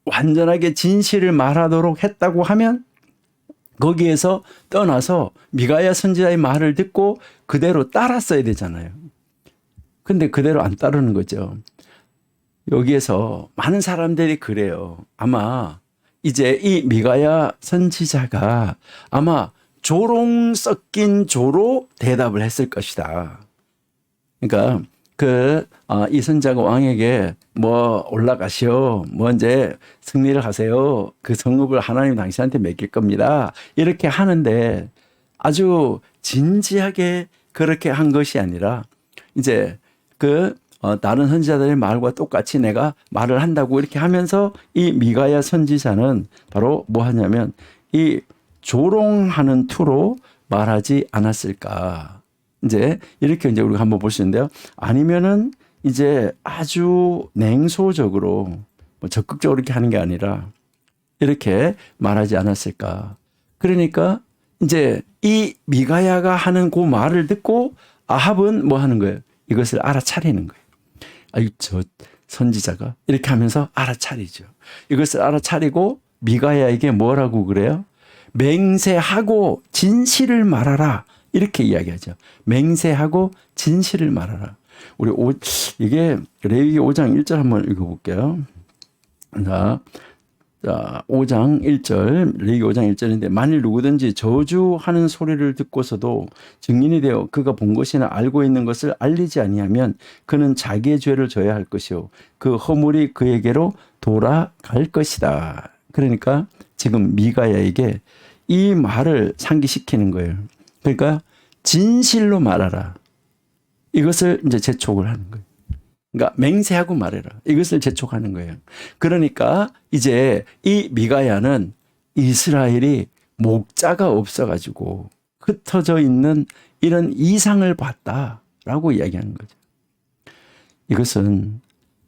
Speaker 1: 완전하게 진실을 말하도록 했다고 하면 거기에서 떠나서 미가야 선지자의 말을 듣고 그대로 따랐어야 되잖아요. 근데 그대로 안 따르는 거죠. 여기에서 많은 사람들이 그래요. 아마 이제 이 미가야 선지자가 아마 조롱 섞인 조로 대답을 했을 것이다. 그러니까 이 선지자가 왕에게 뭐 올라가시오, 뭐 이제 승리를 하세요, 그 성읍을 하나님 당신한테 맡길 겁니다, 이렇게 하는데 아주 진지하게 그렇게 한 것이 아니라 이제 다른 선지자들의 말과 똑같이 내가 말을 한다고 이렇게 하면서 이 미가야 선지자는 바로 뭐 하냐면 이 조롱하는 투로 말하지 않았을까. 이제 이렇게 이제 우리가 한번 볼 수 있는데요. 아니면은 이제 아주 냉소적으로 뭐 적극적으로 이렇게 하는 게 아니라 이렇게 말하지 않았을까. 그러니까 이제 이 미가야가 하는 그 말을 듣고 아합은 뭐 하는 거예요? 이것을 알아차리는 거예요. 아유, 저 선지자가 이렇게 하면서 알아차리죠. 이것을 알아차리고 미가야에게 뭐라고 그래요? 맹세하고 진실을 말하라. 이렇게 이야기하죠. 맹세하고 진실을 말하라. 이게 레위기 5장 1절 한번 읽어볼게요. 자, 5장 1절, 레위기 5장 1절인데, 만일 누구든지 저주하는 소리를 듣고서도 증인이 되어 그가 본 것이나 알고 있는 것을 알리지 아니하면 그는 자기의 죄를 져야 할 것이요 그 허물이 그에게로 돌아갈 것이다. 그러니까 지금 미가야에게 이 말을 상기시키는 거예요. 그러니까 진실로 말하라. 이것을 이제 재촉을 하는 거예요. 그러니까 맹세하고 말해라. 이것을 재촉하는 거예요. 그러니까 이제 이 미가야는 이스라엘이 목자가 없어가지고 흩어져 있는 이런 이상을 봤다라고 이야기하는 거죠. 이것은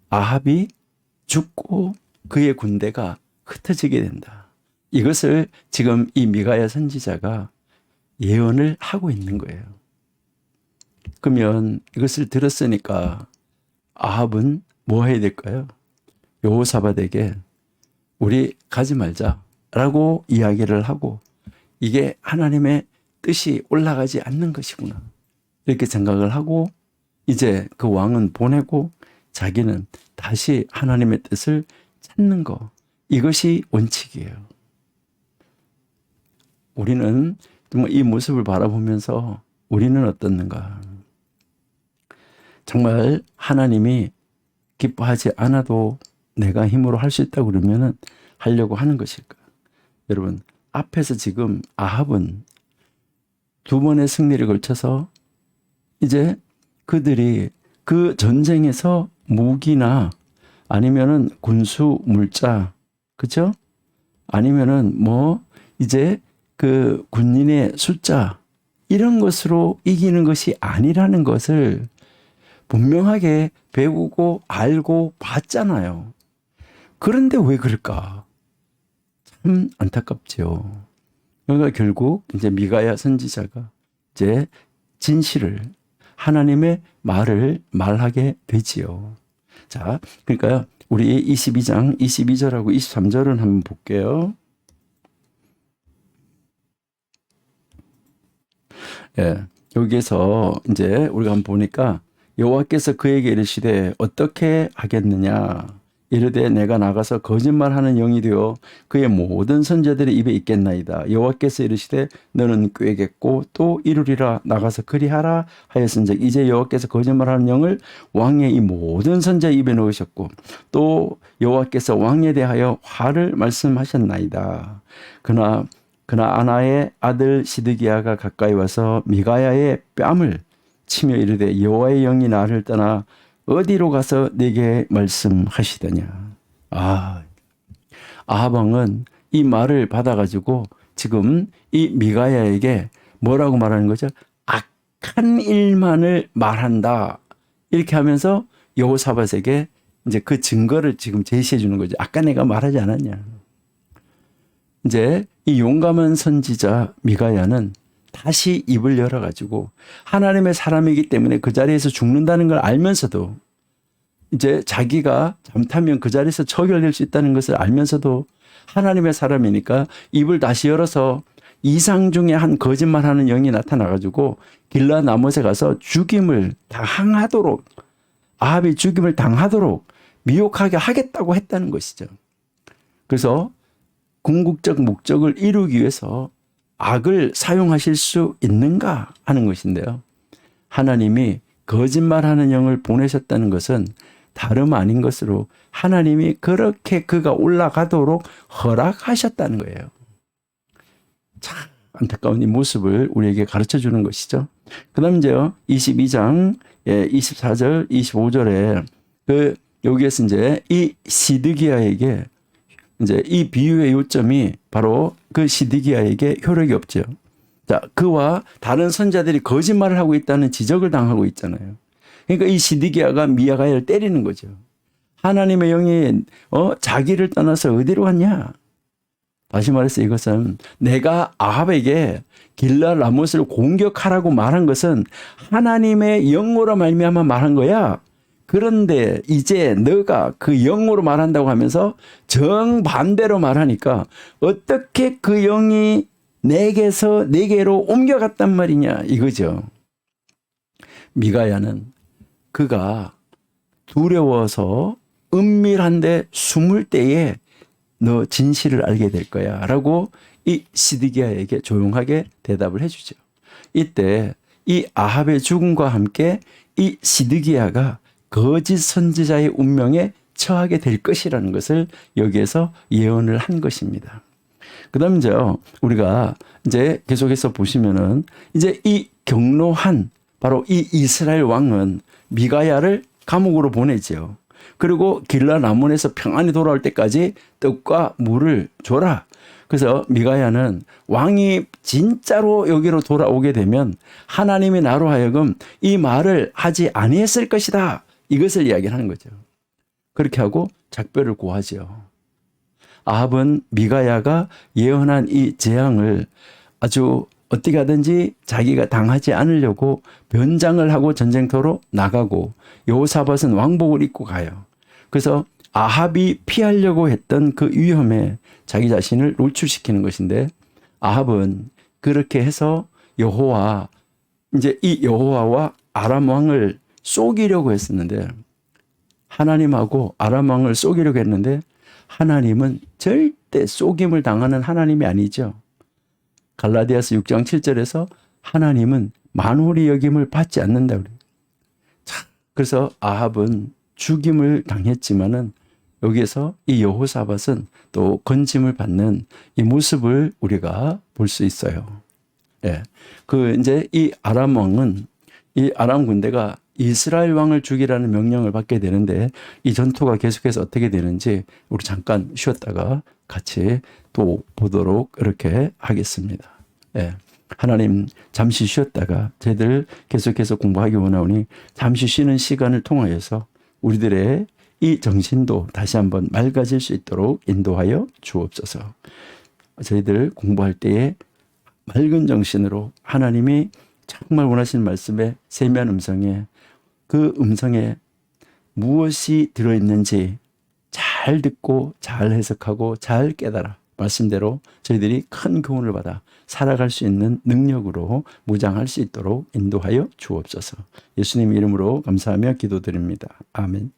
Speaker 1: 아합이 죽고 그의 군대가 흩어지게 된다. 이것을 지금 이 미가야 선지자가 예언을 하고 있는 거예요. 그러면 이것을 들었으니까 아합은 뭐 해야 될까요? 여호사밧에게 우리 가지 말자라고 이야기를 하고 이게 하나님의 뜻이 올라가지 않는 것이구나. 이렇게 생각을 하고 이제 그 왕은 보내고 자기는 다시 하나님의 뜻을 찾는 거. 이것이 원칙이에요. 우리는 정말 이 모습을 바라보면서 우리는 어떻는가? 정말 하나님이 기뻐하지 않아도 내가 힘으로 할 수 있다고 그러면은 하려고 하는 것일까? 여러분, 앞에서 지금 아합은 두 번의 승리를 걸쳐서 이제 그들이 그 전쟁에서 무기나 아니면은 군수 물자, 그죠? 아니면은 뭐 이제 그 군인의 숫자 이런 것으로 이기는 것이 아니라는 것을 분명하게 배우고 알고 봤잖아요. 그런데 왜 그럴까? 참 안타깝죠. 그러니까 결국 이제 미가야 선지자가 이제 진실을 하나님의 말을 말하게 되지요. 자, 그러니까요. 우리 22장 22절하고 23절은 한번 볼게요. 예, 여기에서 이제 우리가 한번 보니까 여호와께서 그에게 이르시되 어떻게 하겠느냐? 이르되 내가 나가서 거짓말하는 영이 되어 그의 모든 선자들의 입에 있겠나이다. 여호와께서 이르시되 너는 꾀겠고 또 이루리라. 나가서 그리하라 하였은즉 이제 여호와께서 거짓말하는 영을 왕의 이 모든 선자 입에 넣으셨고 또 여호와께서 왕에 대하여 화를 말씀하셨나이다. 그러나 아나의 아들 시드기야가 가까이 와서 미가야의 뺨을 치며 이르되 여호와의 영이 나를 떠나 어디로 가서 내게 말씀하시더냐. 아합 왕은 이 말을 받아가지고 지금 이 미가야에게 뭐라고 말하는 거죠? 악한 일만을 말한다. 이렇게 하면서 여호사밧에게 이제 그 증거를 지금 제시해 주는 거죠. 아까 내가 말하지 않았냐. 이제 이 용감한 선지자 미가야는 다시 입을 열어가지고 하나님의 사람이기 때문에 그 자리에서 죽는다는 걸 알면서도 이제 자기가 잘못하면 그 자리에서 처결될 수 있다는 것을 알면서도 하나님의 사람이니까 입을 다시 열어서 이상 중에 한 거짓말하는 영이 나타나가지고 길라 나못에 가서 죽임을 당하도록 아합이 죽임을 당하도록 미혹하게 하겠다고 했다는 것이죠. 그래서 궁극적 목적을 이루기 위해서 악을 사용하실 수 있는가 하는 것인데요. 하나님이 거짓말하는 영을 보내셨다는 것은 다름 아닌 것으로 하나님이 그렇게 그가 올라가도록 허락하셨다는 거예요. 참 안타까운 이 모습을 우리에게 가르쳐 주는 것이죠. 그 다음 이제요. 22장 24절 25절에 여기에서 이제 이 시드기야에게 이제 이 비유의 요점이 바로 그 시드기야에게 효력이 없죠. 자, 그와 다른 선자들이 거짓말을 하고 있다는 지적을 당하고 있잖아요. 그러니까 이 시드기야가 미가야를 때리는 거죠. 하나님의 영이 자기를 떠나서 어디로 갔냐? 다시 말해서 이것은 내가 아합에게 길라 라못을 공격하라고 말한 것은 하나님의 영으로 말미암아 말한 거야. 그런데 이제 너가 그 영으로 말한다고 하면서 정반대로 말하니까 어떻게 그 영이 내게서 내게로 옮겨갔단 말이냐 이거죠. 미가야는 그가 두려워서 은밀한데 숨을 때에 너 진실을 알게 될 거야 라고 이 시드기야에게 조용하게 대답을 해주죠. 이때 이 아합의 죽음과 함께 이 시드기야가 거짓 선지자의 운명에 처하게 될 것이라는 것을 여기에서 예언을 한 것입니다. 그 다음 이제 우리가 이제 계속해서 보시면은 이제 이 경로한 바로 이 이스라엘 왕은 미가야를 감옥으로 보내죠. 그리고 길라 라몬에서 평안히 돌아올 때까지 떡과 물을 줘라. 그래서 미가야는 왕이 진짜로 여기로 돌아오게 되면 하나님이 나로 하여금 이 말을 하지 아니했을 것이다. 이것을 이야기하는 거죠. 그렇게 하고 작별을 고하죠. 아합은 미가야가 예언한 이 재앙을 아주 어떻게 하든지 자기가 당하지 않으려고 변장을 하고 전쟁터로 나가고, 여호사밧은 왕복을 입고 가요. 그래서 아합이 피하려고 했던 그 위험에 자기 자신을 노출시키는 것인데, 아합은 그렇게 해서 이제 이 여호와와 아람 왕을 속이려고 했었는데, 하나님하고 아람 왕을 속이려고 했는데, 하나님은 절대 속임을 당하는 하나님이 아니죠. 갈라디아서 6장 7절에서 하나님은 만홀히 여김을 받지 않는다 그래요. 그래서 아합은 죽임을 당했지만은 여기에서 이 여호사밧은 또 건짐을 받는 이 모습을 우리가 볼 수 있어요. 예. 이제 이 아람 왕은, 이 아람 군대가 이스라엘 왕을 죽이라는 명령을 받게 되는데, 이 전투가 계속해서 어떻게 되는지 우리 잠깐 쉬었다가 같이 또 보도록 이렇게 하겠습니다. 예. 하나님, 잠시 쉬었다가 저희들 계속해서 공부하기 원하오니 잠시 쉬는 시간을 통하여서 우리들의 이 정신도 다시 한번 맑아질 수 있도록 인도하여 주옵소서. 저희들 공부할 때에 맑은 정신으로 하나님이 정말 원하시는 말씀의 세미한 음성에, 그 음성에 무엇이 들어있는지 잘 듣고 잘 해석하고 잘 깨달아 말씀대로 저희들이 큰 교훈을 받아 살아갈 수 있는 능력으로 무장할 수 있도록 인도하여 주옵소서. 예수님 이름으로 감사하며 기도드립니다. 아멘.